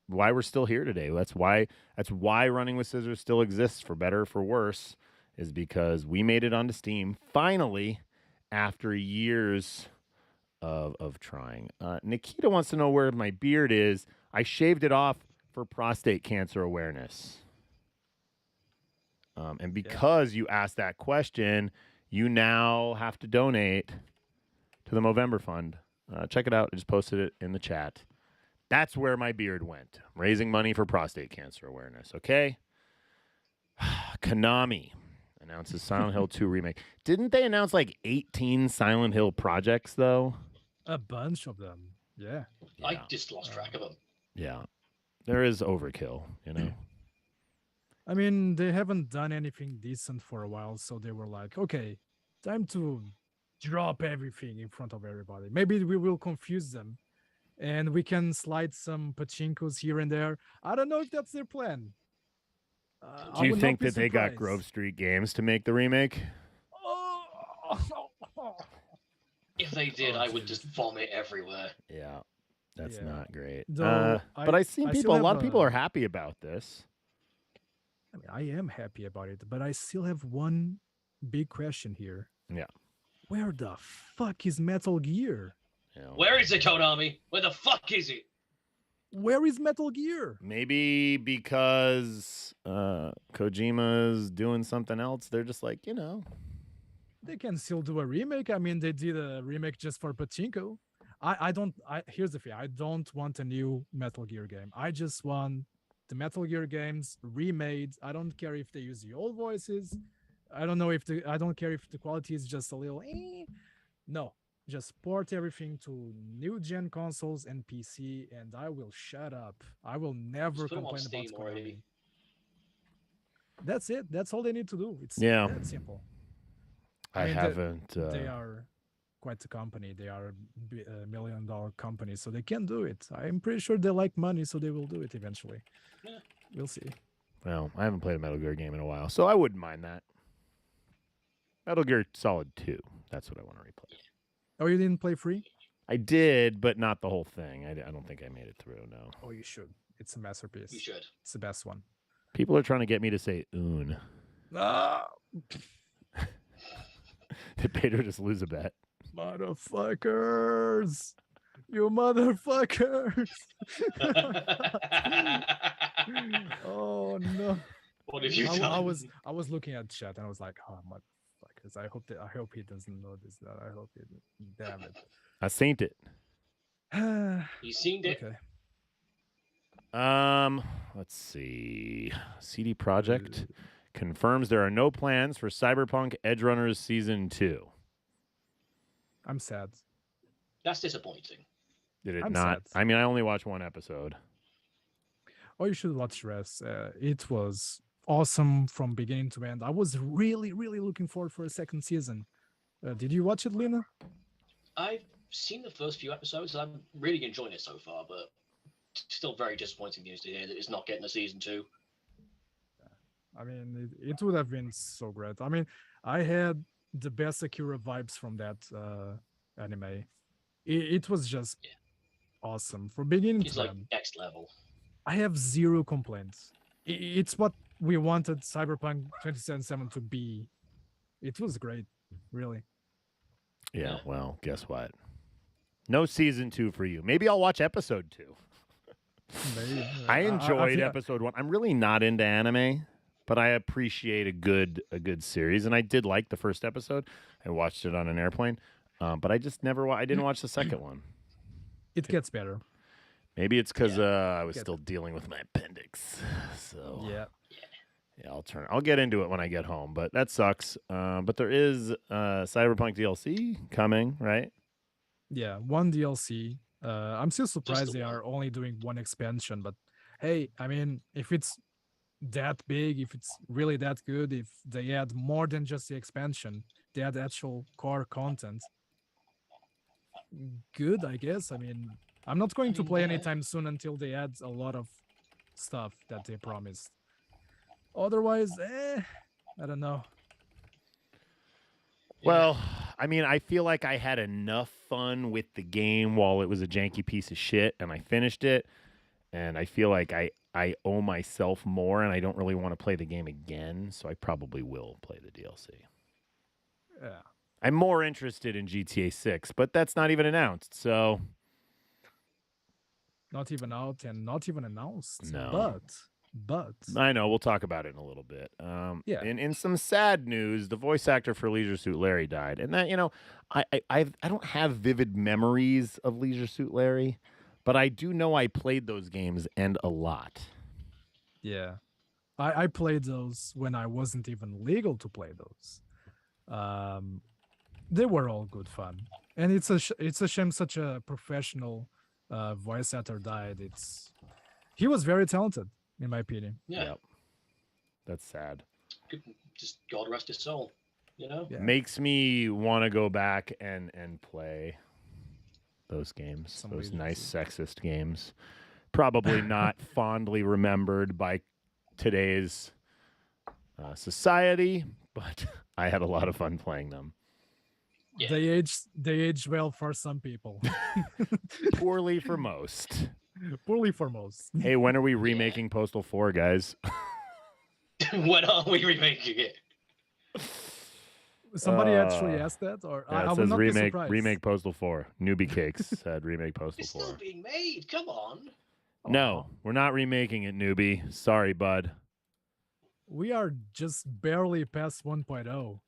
why we're still here today. That's why Running with Scissors still exists, for better or for worse, is because we made it onto Steam finally after years of trying. Nikita wants to know where my beard is. I shaved it off for prostate cancer awareness. And because you asked that question, you now have to donate to the Movember Fund. Check it out. I just posted it in the chat. That's where my beard went. Raising money for prostate cancer awareness. Okay. Konami announces Silent Hill 2 remake. Didn't they announce like 18 Silent Hill projects, though? A bunch of them. Yeah. I just lost track of them. Yeah. There is overkill, you know? I mean, they haven't done anything decent for a while, so they were like, okay, time to drop everything in front of everybody. Maybe we will confuse them and we can slide some pachinkos here and there. I don't know if that's their plan. Do you think that they got Grove Street Games to make the remake? If they did, I would just vomit everywhere. Yeah, that's not great. Though but I've seen people, a lot of people are happy about this. I mean, I am happy about it, but I still have one big question here. Yeah. Where the fuck is Metal Gear? You know, Where is it, Konami? Where the fuck is it? Where is Metal Gear? maybe because Kojima's doing something else, they're just like, you know. They can still do a remake. I mean, they did a remake just for Pachinko. Here's the thing. I don't want a new Metal Gear game. I just want the Metal Gear games remade. I don't care if they use the old voices. I don't care if the quality is just a little No. Just port everything to new gen consoles and PC, and I will shut up. I will never Just put them on complain about Steam Konami. already. That's it. That's all they need to do. It's that simple. I mean, haven't. They are quite a company. They are a $1 million company, so they can do it. I'm pretty sure they like money, so they will do it eventually. Yeah. We'll see. Well, I haven't played a Metal Gear game in a while, so I wouldn't mind that. Metal Gear Solid 2. That's what I want to replay. Oh, you didn't play free? I did, but not the whole thing. I don't think I made it through, no. Oh, you should. It's a masterpiece. You should. It's the best one. People are trying to get me to say "un." Ah! Did Pedro just lose a bet? Motherfuckers! You motherfuckers! Oh no! What have you done? I was looking at chat and I was like, oh motherfuckers! I hope he doesn't know this. I hope he. Damn it! I seen it. You seen it? Okay. Let's see. CD Projekt confirms there are no plans for Cyberpunk Edgerunners Season 2. I'm sad. That's disappointing. Did it I'm not? sad. I mean, I only watched one episode. Oh, you should watch the rest. It was awesome from beginning to end. I was really, really looking forward for a second season. Did you watch it, Lena? I've seen the first few episodes. I'm really enjoying it so far, but still very disappointing news to hear that it's not getting a season 2. I mean, it would have been so great. I mean, I had the best Akira vibes from that anime. It was just awesome from beginning It's to like end. next level. I have zero complaints. It's what we wanted Cyberpunk 2077 to be. It was great, really. Yeah, well, guess what? No Season 2 for you. Maybe I'll watch Episode 2. Maybe. I enjoyed feel- Episode 1. I'm really not into anime, but I appreciate a good series, and I did like the first episode. I watched it on an airplane, but I just I didn't watch the second one. It gets better. Maybe it's because I was still dealing with my appendix. So Yeah. I'll get into it when I get home, but that sucks. But there is Cyberpunk DLC coming, right? Yeah, one DLC. I'm still surprised the they one. are only doing one expansion, but hey, I mean, if it's that big, if it's really that good, if they add more than just the expansion, they add actual core content. Good, I guess. I mean, I'm not going to play anytime soon until they add a lot of stuff that they promised. Otherwise, I don't know. Well, I mean, I feel like I had enough fun with the game while it was a janky piece of shit, and I finished it. And I feel like I owe myself more, and I don't really want to play the game again, so I probably will play the DLC. Yeah. I'm more interested in GTA 6, but that's not even announced, so... Not even out and not even announced. No. But I know, we'll talk about it in a little bit. Yeah. In some sad news, the voice actor for Leisure Suit Larry died. And that, I don't have vivid memories of Leisure Suit Larry, but I do know I played those games and a lot. yeah, I played those when I wasn't even legal to play those. They were all good fun, and it's a shame such a professional voice actor died. He was very talented, in my opinion. Yeah. Yep. That's sad. Just God rest his soul. Yeah. Makes me want to go back and play those games, Some those Leisure nice Suit. sexist games. Probably not fondly remembered by today's society, but I had a lot of fun playing them. Yeah. They age well for some people, Poorly for most. poorly for most. Hey, when are we remaking Postal 4, guys? When are we remaking it? Somebody actually asked that, or Yeah, I it would says not be surprised. remake Postal 4. Newbie Cakes said remake Postal It's 4. still being made. Come on. No, we're not remaking it, newbie. Sorry, bud. We are just barely past 1.0.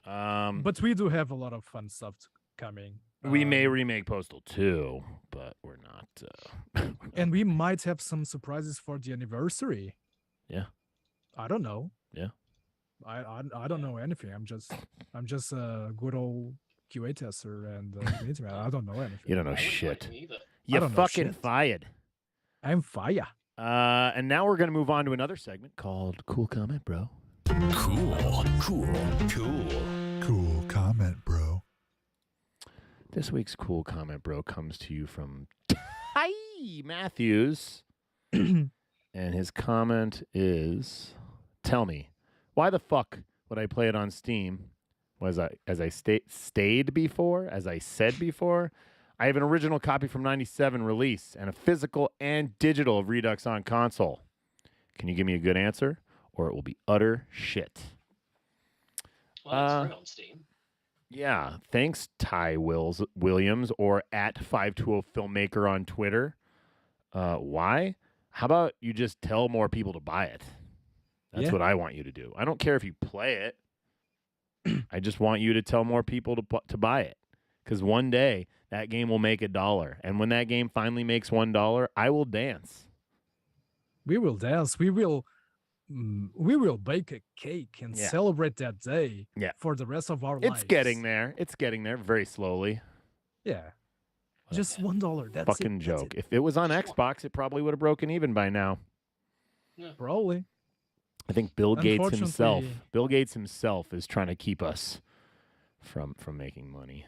But we do have a lot of fun stuff coming. We may remake Postal 2, but we're not. And we might have some surprises for the anniversary. Yeah. I don't know. Yeah. I don't know anything. I'm just a good old QA tester and I don't know anything. You don't know I wouldn't shit. like him either. You don't know fucking shit. fired. I'm fire. And now we're going to move on to another segment called Cool Comment, Bro. Cool. Cool comment, bro. This week's Cool Comment, Bro comes to you from Ty Matthews. And his comment is, tell me, why the fuck would I play it on Steam? As I said before, I have an original copy from 97 release and a physical and digital of Redux on console. Can you give me a good answer, or it will be utter shit? Well, it's free on Steam. Yeah, thanks, Ty Williams, or at 520 Filmmaker on Twitter. Why? How about you just tell more people to buy it? That's what I want you to do. I don't care if you play it. I just want you to tell more people to buy it. Because one day, that game will make $1. And when that game finally makes $1, I will dance. We will dance. We will bake a cake and celebrate that day for the rest of our lives. It's getting there. It's getting there very slowly. Yeah. Just $1. That's fucking it. joke. If it was on Xbox, it probably would have broken even by now. Yeah. Probably. I think Bill Gates himself Unfortunately- is trying to keep us from making money.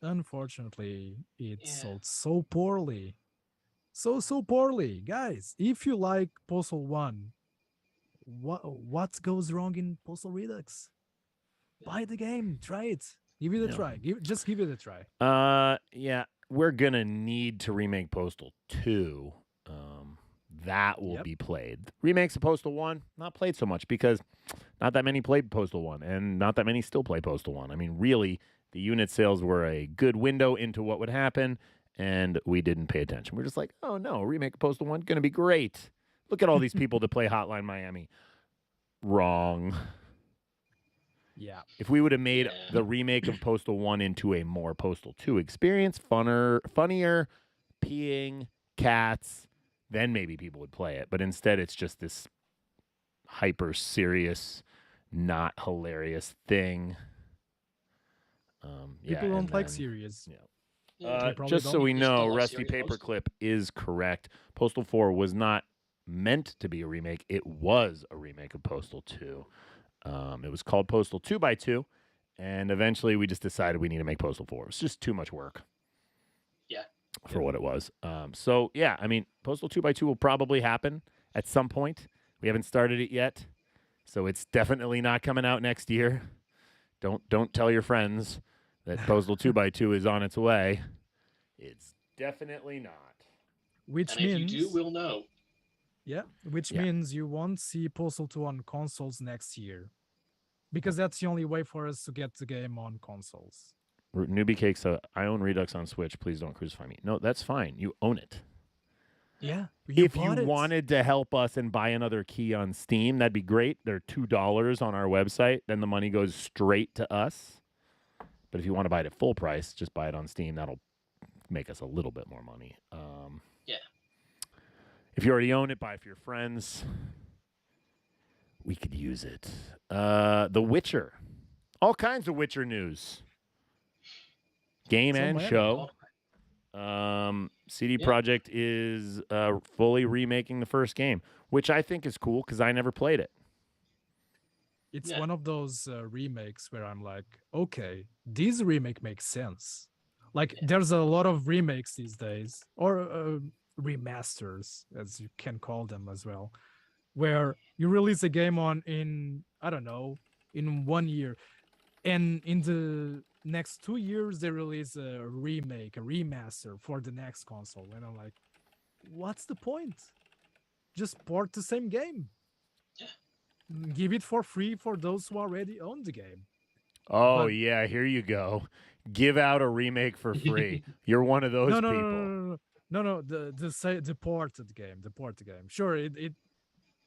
Unfortunately, it sold so poorly. So poorly. Guys, if you like Postal 1, what goes wrong in Postal Redux? Buy the game. Try it. Give it a try. Just give it a try. Yeah, we're gonna need to remake Postal 2. That will be played. Remakes of Postal 1, not played so much because not that many played Postal 1, and not that many still play Postal 1. I mean, really, the unit sales were a good window into what would happen, and we didn't pay attention. We're just like, oh no, remake of Postal 1, gonna be great. Look at all these people to play Hotline Miami. Wrong. Yeah. If we would have made the remake of Postal 1 into a more Postal 2 experience, funnier, peeing, cats, then maybe people would play it. But instead, it's just this hyper serious, not hilarious thing. People don't like serious. Yeah. Mm. probably Just so don't. we It's know, not like Rusty Serious Postal. Paperclip is correct. Postal 4 was not meant to be a remake. It was a remake of Postal 2. It was called Postal 2x2, and eventually we just decided we need to make Postal 4. It's just too much work. Yeah. For what it was. So, yeah, I mean, Postal 2x2 will probably happen at some point. We haven't started it yet, so it's definitely not coming out next year. Don't tell your friends that Postal 2x2 is on its way. It's definitely not. Which And if you means, do, we'll know. which means you won't see Postal 2 on consoles next year, because that's the only way for us to get the game on consoles. Newbie Cake said, I own Redux on Switch. Please don't crucify me. No, that's fine. You own it. Yeah, If you bought it. wanted to help us and buy another key on Steam, that'd be great. They're $2 on our website. Then the money goes straight to us. But if you want to buy it at full price, just buy it on Steam. That'll make us a little bit more money. Yeah. If you already own it, buy it for your friends. We could use it. The Witcher. All kinds of Witcher news. Game So and many. show. CD Projekt is fully remaking the first game, which I think is cool because I never played it. It's Yeah. one of those remakes where I'm like, okay, this remake makes sense. Like, there's a lot of remakes these days, or remasters, as you can call them as well, where you release a game in 1 year, and in the next 2 years they release a remake, a remaster for the next console, and I'm like, what's the point? Just port the same game. Give it for free for those who already own the game. Oh, But- yeah, here you go. Give out a remake for free. You're one of those people. No. The ported game, the ported game. Sure, it.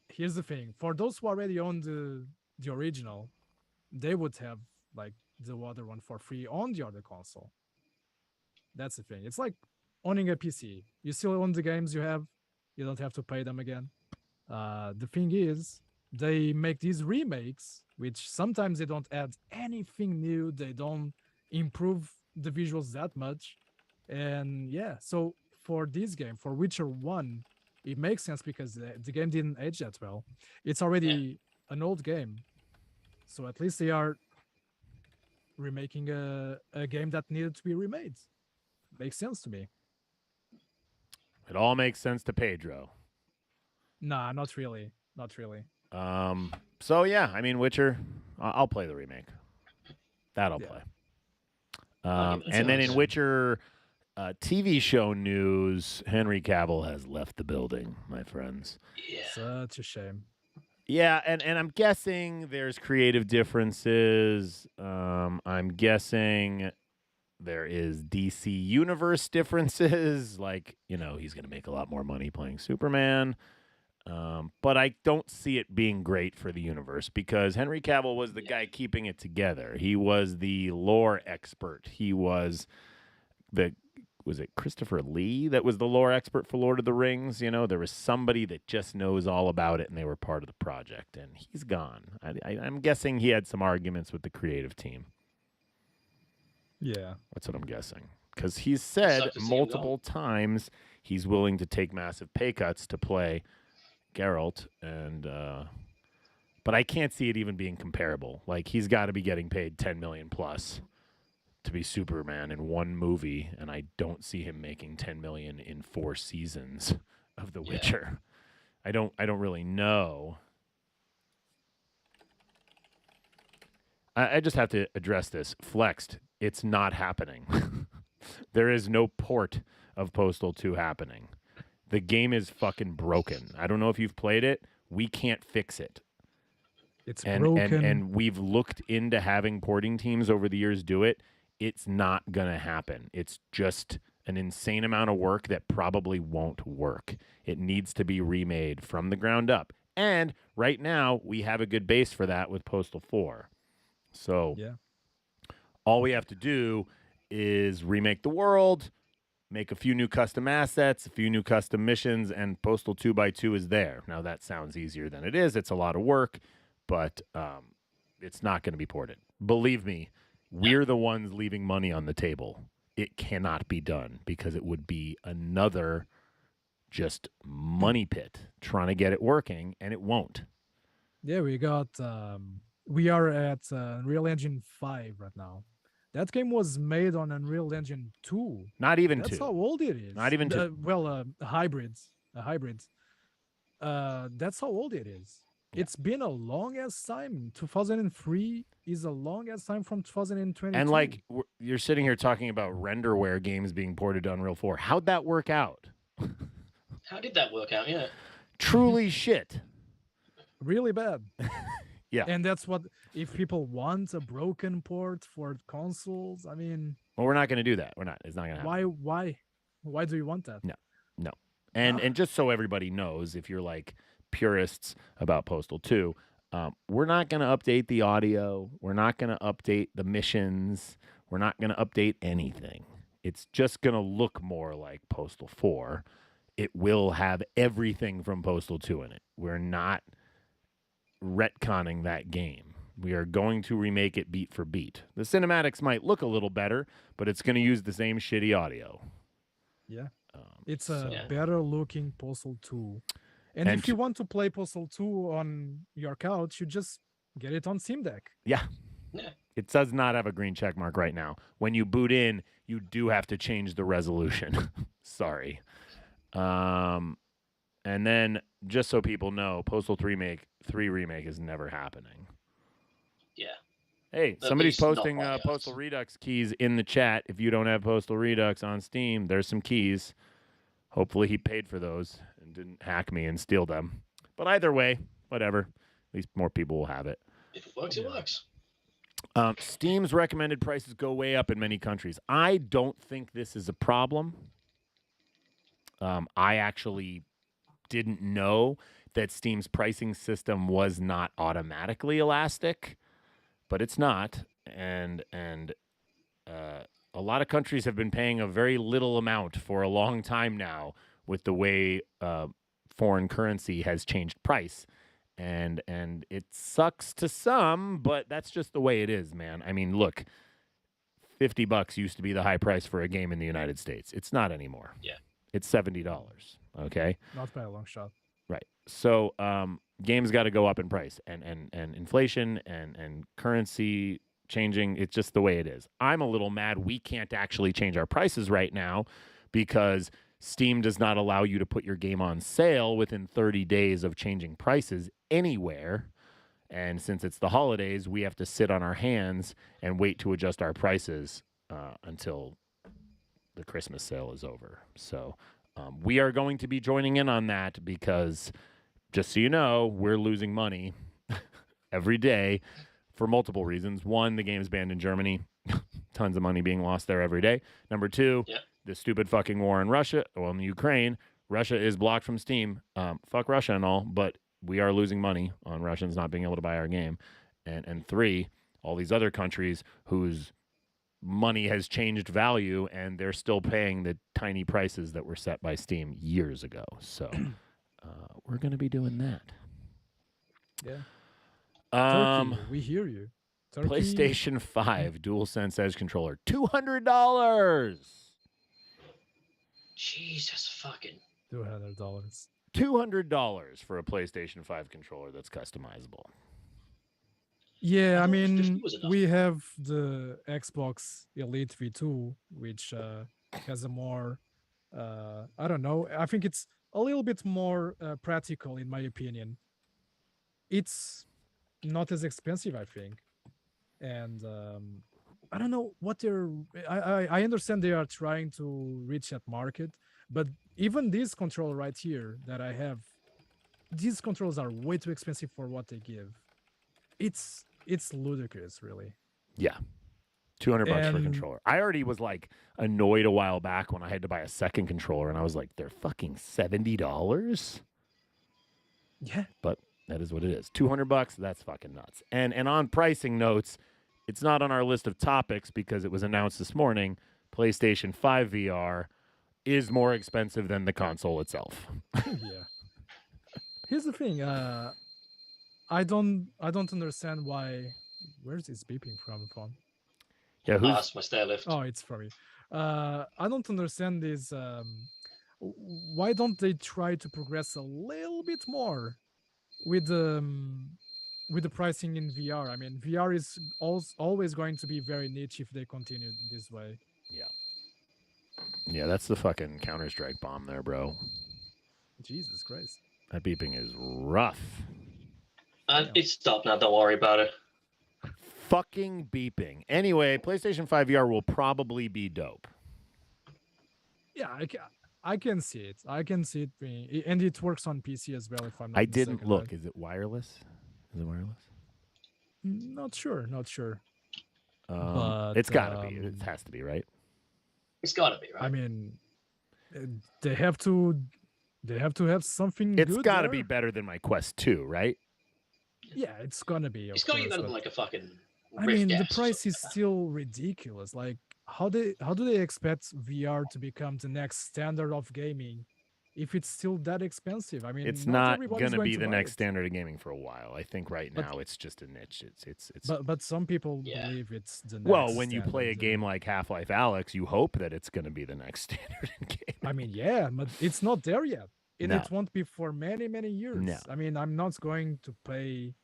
Here's the thing: for those who already own the original, they would have like the other one for free on the other console. That's the thing. It's like owning a PC. You still own the games you have. You don't have to pay them again. The thing is, they make these remakes, which sometimes they don't add anything new. They don't improve the visuals that much. And yeah, so for this game, for Witcher 1, it makes sense because the game didn't age that well. It's already an old game. So at least they are remaking a game that needed to be remade. Makes sense to me. It all makes sense to Pedro. Nah, not really. Not really. So, yeah, I mean, Witcher, I'll play the remake. That'll Yeah. play. I'll give it a And then in chance. Witcher TV show news, Henry Cavill has left the building, my friends. Yeah. Such a shame. Yeah, and I'm guessing there's creative differences. I'm guessing there is DC Universe differences. Like, he's going to make a lot more money playing Superman. But I don't see it being great for the universe because Henry Cavill was the guy keeping it together. He was the lore expert. He was was it Christopher Lee that was the lore expert for Lord of the Rings? There was somebody that just knows all about it, and they were part of the project, and he's gone. I'm guessing he had some arguments with the creative team. Yeah. That's what I'm guessing. Because he's said Sucks to see him multiple times he's willing to take massive pay cuts to play Geralt, but I can't see it even being comparable. Like, he's got to be getting paid $10 million plus to be Superman in one movie, and I don't see him making $10 million in 4 seasons of The Witcher. I don't really know. I just have to address this. Flexed, it's not happening. There is no port of Postal 2 happening. The game is fucking broken. I don't know if you've played it. We can't fix it. It's And broken. we've looked into having porting teams over the years do it. It's not going to happen. It's just an insane amount of work that probably won't work. It needs to be remade from the ground up. And right now, we have a good base for that with Postal 4. So Yeah. all we have to do is remake the world, make a few new custom assets, a few new custom missions, and Postal 2x2 is there. Now, that sounds easier than it is. It's a lot of work, but it's not going to be ported. Believe me, we're the ones leaving money on the table it cannot be done because it would be another just money pit trying to get it working, and it won't. Yeah, we are at Unreal Engine 5 right now. That game was made on Unreal Engine 2. Not even That's 2. how old it is. Not even 2. Hybrids. That's how old it is. Yeah. It's been a long ass time. 2003 is a long ass time from 2022. And like you're sitting here talking about renderware games being ported to Unreal 4. How'd that work out? How did that work out? Yeah. Truly shit. Really bad. Yeah. And that's what, if people want a broken port for consoles, I mean, Well, we're not going to do that. We're not. It's not going to happen. why do you want that? No. And just so everybody knows, if you're like purists about Postal 2, we're not going to update the audio. We're not going to update the missions. We're not going to update anything. It's just going to look more like Postal 4. It will have everything from Postal 2 in it. We're not retconning that game. We are going to remake it beat for beat. The cinematics might look a little better, but it's going to use the same shitty audio. Yeah. It's a Yeah. better looking Postal 2. And if you want to play Postal 2 on your couch, you just get it on Steam Deck. Yeah. Yeah. It does not have a green check mark right now. When you boot in, you do have to change the resolution. Sorry. And then, just so people know, Postal 3 remake is never happening. Yeah. Hey, At somebody's least not posting by us. Postal Redux keys in the chat. If you don't have Postal Redux on Steam, there's some keys. Hopefully he paid for those and didn't hack me and steal them. But either way, whatever. At least more people will have it. If it works, it works. Steam's recommended prices go way up in many countries. I don't think this is a problem. I actually didn't know that Steam's pricing system was not automatically elastic, but it's not. And a lot of countries have been paying a very little amount for a long time now with the way foreign currency has changed price. And it sucks to some, but that's just the way it is, man. I mean, look, $50 used to be the high price for a game in the United States. It's not anymore. Yeah. It's $70, okay? Not by a long shot. Right. So games got to go up in price, and inflation and currency changing, it's just the way it is. I'm a little mad we can't actually change our prices right now because Steam does not allow you to put your game on sale within 30 days of changing prices anywhere. And since it's the holidays, we have to sit on our hands and wait to adjust our prices until the Christmas sale is over. So we are going to be joining in on that because, just so you know, we're losing money every day for multiple reasons. One, the game's banned in Germany. Tons of money being lost there every day. Number two, the stupid fucking war in in Ukraine. Russia is blocked from Steam. Fuck Russia and all, but we are losing money on Russians not being able to buy our game. And three, all these other countries whose money has changed value and they're still paying the tiny prices that were set by Steam years ago. So we're going to be doing that. Yeah. Turkey, we hear you. Turkey. PlayStation 5 DualSense Edge controller, $200. Jesus fucking. $200. $200 for a PlayStation 5 controller that's customizable. Yeah, I 50 mean, was enough. we have the Xbox Elite V2, which has a more, I don't know, I think it's a little bit more practical, in my opinion. It's not as expensive, I think. And I don't know what I understand they are trying to reach that market, but even this controller right here that I have, these controls are way too expensive for what they give. It's ludicrous, really. Yeah. $200 for a And- controller. I already was like annoyed a while back when I had to buy a second controller and I was like, they're fucking $70? Yeah. But that is what it is. $200, that's fucking nuts. And on pricing notes, it's not on our list of topics because it was announced this morning. PlayStation 5 VR is more expensive than the console itself. Yeah. Here's the thing. I don't understand why. Where's this beeping from the phone? Yeah, who's That's my stair lift. Oh, it's from you. I don't understand this. Why don't they try to progress a little bit more with the pricing in VR? I mean, VR is always going to be very niche if they continue this way. yeah, that's the fucking Counter-Strike bomb there, bro. Jesus Christ. That beeping is rough. And Yeah. it's stopped now. Don't worry about it. Fucking beeping. Anyway, PlayStation 5 VR will probably be dope. Yeah, I can see it. I can see it being, and it works on PC as well. If I'm not I mistaken, didn't look. right? Is it wireless? Is it wireless? Not sure. Not sure. It's got to be. It um, has to be, right? It's gotta be, right? I mean, they have to. They have to have something. It's good got to there. be better than my Quest 2, right? Yeah, it's gonna be. It's Of gotta be course, better but than like a fucking. I Rift mean, the S or price something is like that. still ridiculous. Like, how do they expect VR to become the next standard of gaming if it's still that expensive? I mean, It's not not everybody's going to be to the buy next it. standard of gaming for a while. I think right But- now it's just a niche. It's But some people Yeah. believe it's the next. well, when you play a standard, game like Half-Life Alyx, you hope that it's going to be the next standard in gaming. I mean, yeah, but it's not there yet, and No. it won't be for many years. No. I mean, I'm not going to pay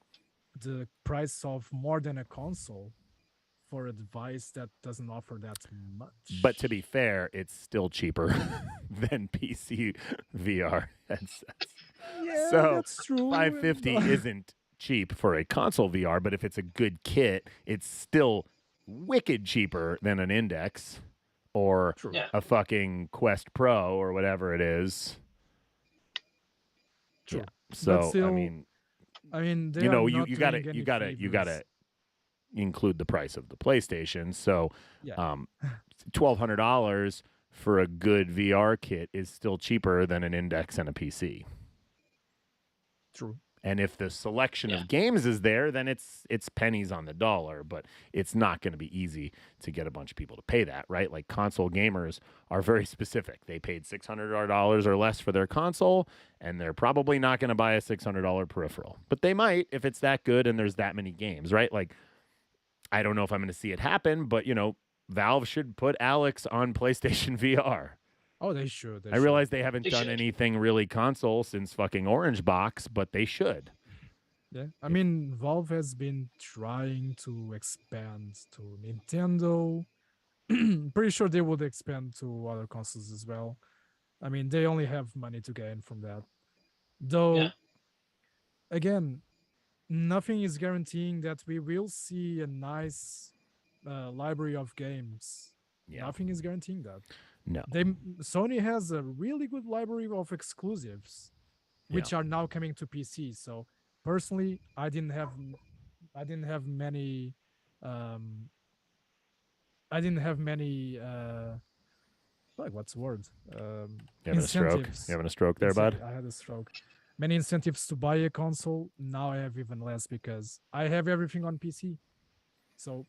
the price of more than a console for a device that doesn't offer that much. But to be fair, it's still cheaper than PC VR headsets. yeah, so, that's true. 550 isn't cheap for a console VR, but if it's a good kit, it's still wicked cheaper than an Index or True. Yeah. a fucking Quest Pro or whatever it is. True. Yeah. So still, I mean, they you know, are you not gotta doing you any gotta you gotta favors. include the price of the PlayStation. So Yeah. $1,200 for a good VR kit is still cheaper than an Index and a PC. True. And if the selection Yeah. of games is there, then it's pennies on the dollar, but it's not going to be easy to get a bunch of people to pay that, right? Like console gamers are very specific. They paid $600 or less for their console, and they're probably not going to buy a $600 peripheral. But they might if it's that good and there's that many games, right? Like I don't know if I'm going to see it happen, but you know, Valve should put Alex on PlayStation VR. Oh, they should. I realize they haven't They done should. anything really console since fucking Orange Box, but they should. Yeah, I mean, Valve has been trying to expand to Nintendo. Pretty sure they would expand to other consoles as well. I mean, they only have money to gain from that. Though, Yeah. again, nothing is guaranteeing that we will see a nice library of games. Yeah. Nothing is guaranteeing that. No. Sony has a really good library of exclusives, which are now coming to PC. So personally, I didn't have many like what's the word? You having a stroke? Incentives. You having a stroke there, bud? I had a stroke. Many incentives to buy a console. Now I have even less because I have everything on PC. So,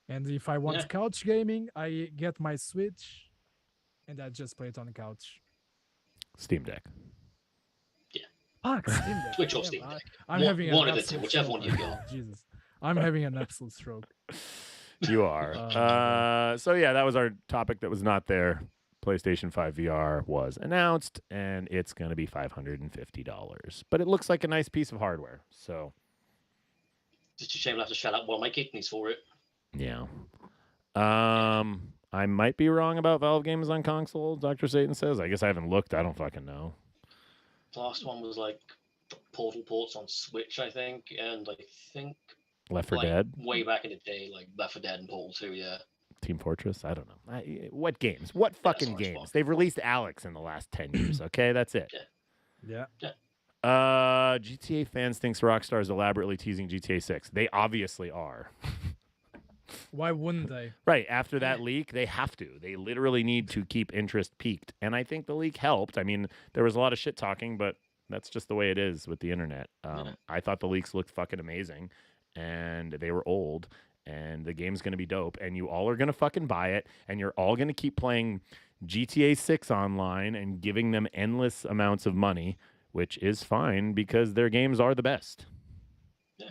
and if I want Yeah. couch gaming, I get my Switch, and I just play it on the couch. Steam Deck. Fuck, Steam Deck. Switch or damn, Steam I- Deck. I'm One- having one an of the two, absolute whichever stroke one you right got. now, Jesus, I'm having an absolute stroke. You are. Oh, my God. So yeah, that was our topic that was not there. PlayStation 5 VR was announced, and it's going to be $550. But it looks like a nice piece of hardware. So Just a shame I'll have to shell out one of my kidneys for it. yeah. I might be wrong about Valve games on console. Dr. Satan says. I guess I haven't looked. I don't fucking know. The last one was like Portal ports on Switch, I think, and I think Left 4 like, Dead, way back in the day, like Left 4 Dead and Portal 2, yeah. Team Fortress. I don't know. What games? What fucking much fun. games? They've released Alex in the last 10 years. Okay, that's it. Yeah. GTA fans thinks Rockstar is elaborately teasing GTA 6. They obviously are. Why wouldn't they? Right. After that leak, they have to. They literally need to keep interest peaked. And I think the leak helped. I mean, there was a lot of shit talking, but that's just the way it is with the internet. I thought the leaks looked fucking amazing, and they were old, and the game's going to be dope, and you all are going to fucking buy it, and you're all going to keep playing GTA 6 online and giving them endless amounts of money, which is fine because their games are the best.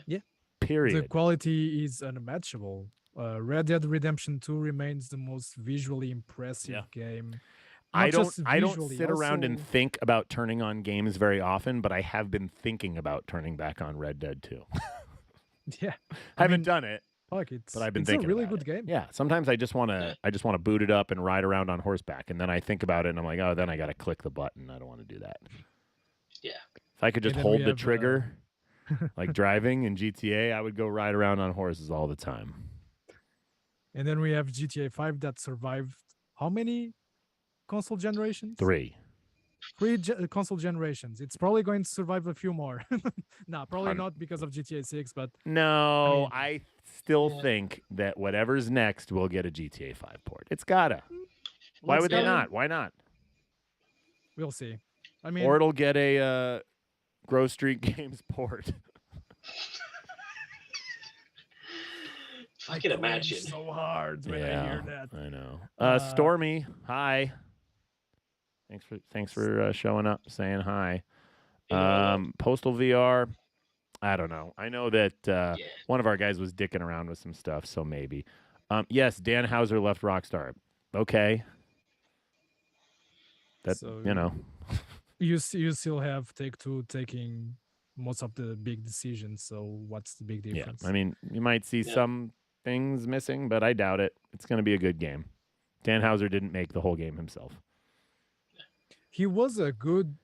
Yeah. Period. The quality is unmatchable. Red Dead Redemption 2 remains the most visually impressive game. I Not just don't visually, sit around and also- think about turning on games very often, but I have been thinking about turning back on Red Dead 2. Yeah, I haven't mean, done it, fuck, it's but I've been it's a thinking really about good it. game. Yeah, sometimes I just want to boot it up and ride around on horseback, and then I think about it and I'm like, "Oh, then I got to click the button. I don't want to do that." Yeah. If I could just And then we hold the have, trigger like driving in GTA, I would go ride around on horses all the time. And then we have GTA 5 that survived how many console generations? 3. Console generations. It's probably going to survive a few more. Nah, probably Hun- not because of GTA 6, but No, I I still Yeah. think that whatever's next will get a GTA 5 port. It's gotta. Why let's would they go- not? Why not? We'll see. I mean, Or it'll get a Grove Street Games port. I can cringe imagine. so hard when I hear that. I know. Uh, Stormy, hi. Thanks for showing up, saying hi. Postal VR, I don't know. I know that one of our guys was dicking around with some stuff, so maybe. Yes, Dan Hauser left Rockstar. Okay. That So, you still have Take-Two taking most of the big decisions. So what's the big difference? I mean, you might see some things missing, but I doubt it. It's going to be a good game. Dan Hauser didn't make the whole game himself. He was a good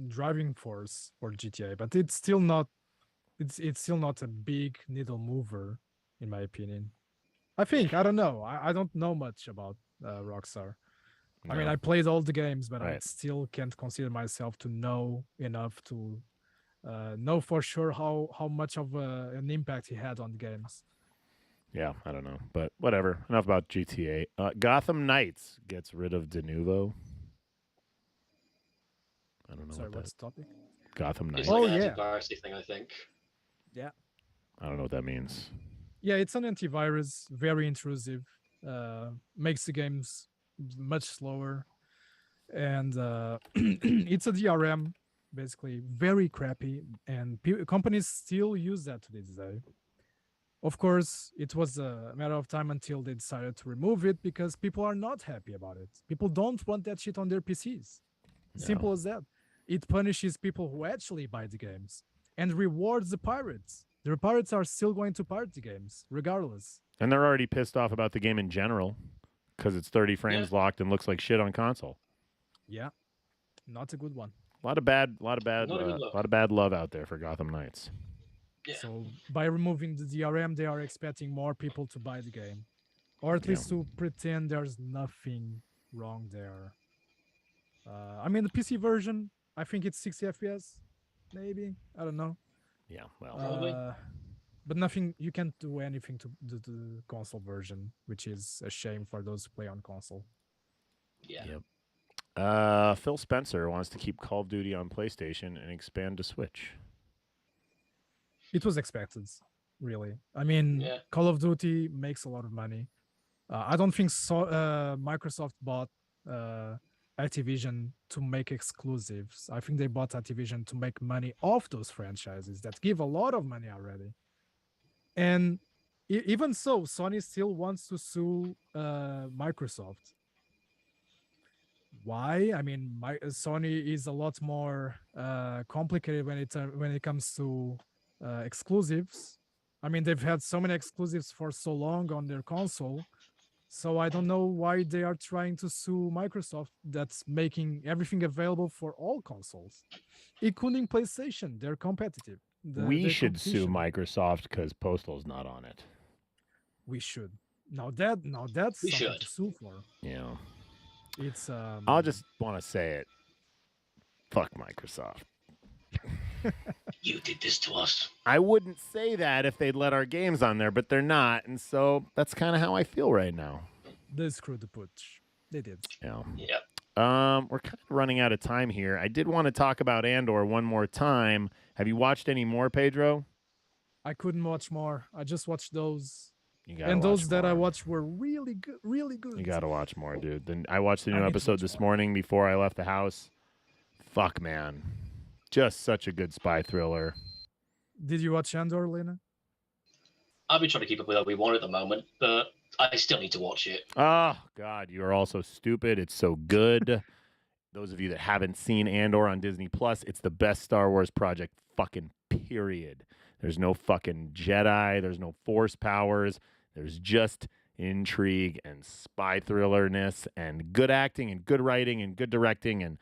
driving force for GTA, but it's still not. It's still not a big needle mover, in my opinion. I think I don't know. I don't know much about Rockstar. I mean, No. I played all the games, but I Right. still can't consider myself to know enough to know for sure how much of an impact he had on the games. Yeah, I don't know, but whatever. Enough about GTA. Gotham Knights gets rid of Denuvo. I don't know Sorry, what what's that. the topic? Gotham Knights. It's like Oh, an yeah. antivirus thing, I think. Yeah. I don't know what that means. Yeah, it's an antivirus, very intrusive, makes the games much slower, and it's a DRM, basically very crappy, and companies still use that to this day. Of course, it was a matter of time until they decided to remove it because people are not happy about it. People don't want that shit on their PCs. Simple as that. It punishes people who actually buy the games and rewards the pirates. The pirates are still going to pirate the games, regardless. And they're already pissed off about the game in general because it's 30 frames locked and looks like shit on console. Yeah, not a good one. A lot of bad Not a good look. lot of bad love out there for Gotham Knights. Yeah. So by removing the DRM, they are expecting more people to buy the game, or at least to pretend there's nothing wrong there. I mean, the PC version, I think it's 60 FPS, maybe. I don't know. Yeah, well, Probably. But nothing. You can't do anything to the console version, which is a shame for those who play on console. Yeah. Yep. Phil Spencer wants to keep Call of Duty on PlayStation and expand to Switch. It was expected, really. I mean, Yeah. Call of Duty makes a lot of money. I don't think Microsoft bought Activision to make exclusives. I think they bought Activision to make money off those franchises that give a lot of money already. And even so, Sony still wants to sue Microsoft. Why? I mean, Sony is a lot more complicated when it comes to exclusives. I mean, they've had so many exclusives for so long on their console. So I don't know why they are trying to sue Microsoft that's making everything available for all consoles, including PlayStation. They're competitive. We their should sue competition. Microsoft because Postal's not on it. We should. Now that's We something should. to sue for. Yeah. It's I'll just want to say it. Fuck Microsoft. You did this to us. I wouldn't say that if they'd let our games on there, but they're not, and so that's kind of how I feel right now. they screwed the pooch. They did. Yeah. Yep. We're kind of running out of time here. I did want to talk about Andor one more time. Have you watched any more, Pedro? I couldn't watch more. I just watched those. You gotta And those watch that I more. watched were really good, really good. You gotta watch more, dude. Then I watched the I new need to episode watch this more. morning before I left the house. Fuck, man, just such a good spy thriller. Did you watch Andor, Lena? I've been trying to keep up with Obi-Wan at the moment, but I still need to watch it. Oh, God, you are all so stupid. It's so good. Those of you that haven't seen Andor on Disney Plus, it's the best Star Wars project fucking period. There's no fucking Jedi. There's no Force powers. There's just intrigue and spy thrillerness and good acting and good writing and good directing and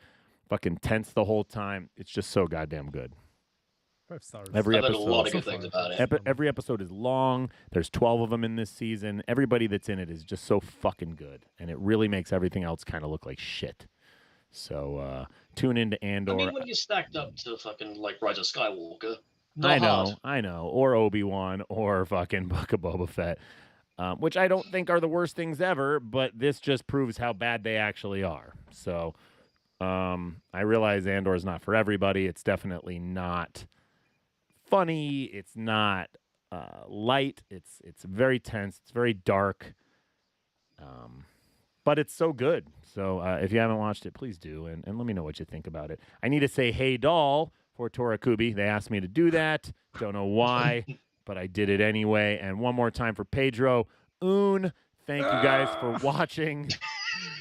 fucking tense the whole time. It's just so goddamn good. 5 stars. Every I've heard a episode, lot of good things about it. every episode is long. There's 12 of them in this season. Everybody that's in it is just so fucking good, and it really makes everything else kind of look like shit. So tune into Andor. I mean, when you're stacked up to fucking like Rise of Skywalker, not hard. I know, or Obi-Wan, or fucking Book of Boba Fett, which I don't think are the worst things ever, but this just proves how bad they actually are. So I realize Andor is not for everybody. It's definitely not funny. It's not light. It's very tense. It's very dark. But it's so good. So if you haven't watched it, please do, and let me know what you think about it. I need to say "Hey doll" for Tora Kubi. They asked me to do that. Don't know why, but I did it anyway. And one more time for Pedro. Thank you guys for watching.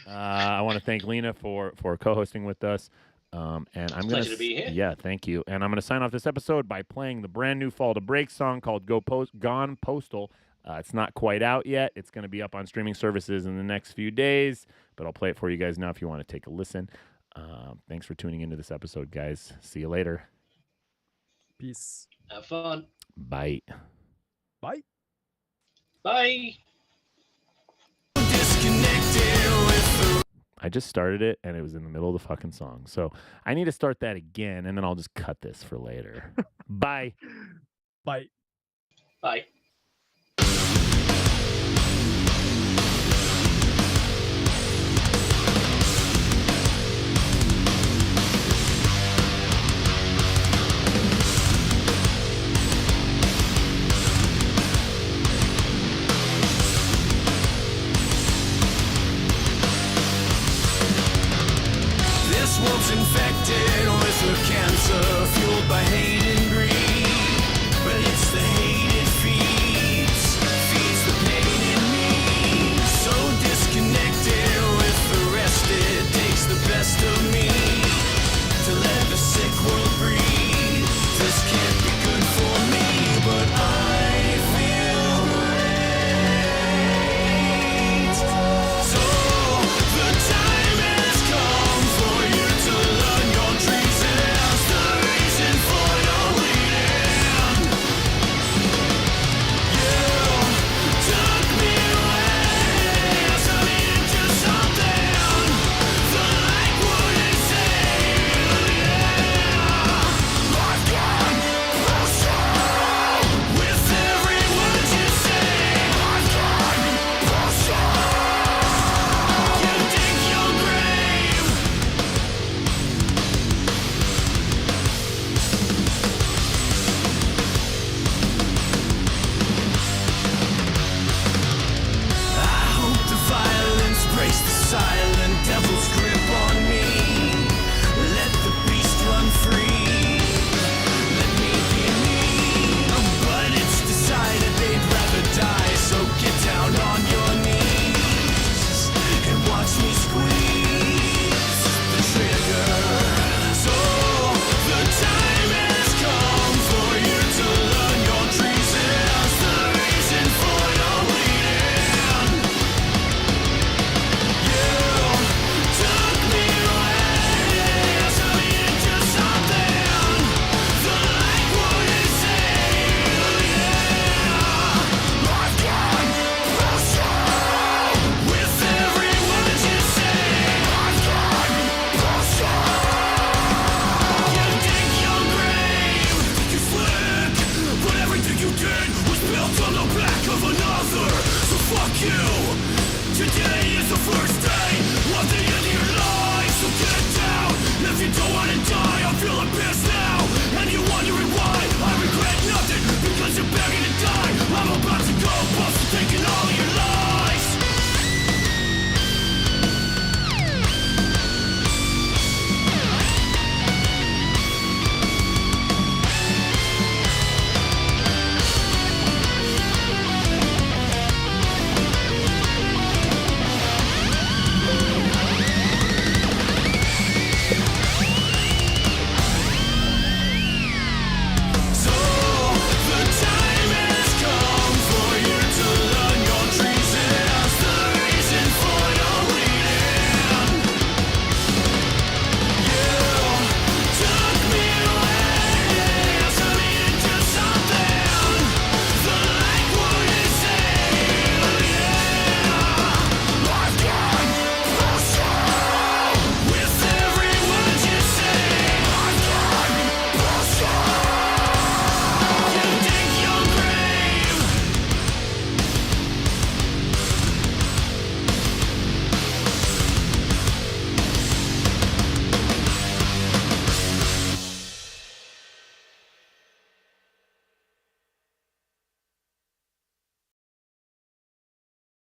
I want to thank Lena for co-hosting with us. And I'm going Pleasure to be here. Yeah, thank you. And I'm going to sign off this episode by playing the brand new Fall to Break song called Gone Postal. It's not quite out yet. It's going to be up on streaming services in the next few days, but I'll play it for you guys now if you want to take a listen. Thanks for tuning into this episode, guys. See you later. Peace. Have fun. Bye. Bye. Bye. I just started it, and it was in the middle of the fucking song. So I need to start that again, and then I'll just cut this for later. Bye. Bye. Bye.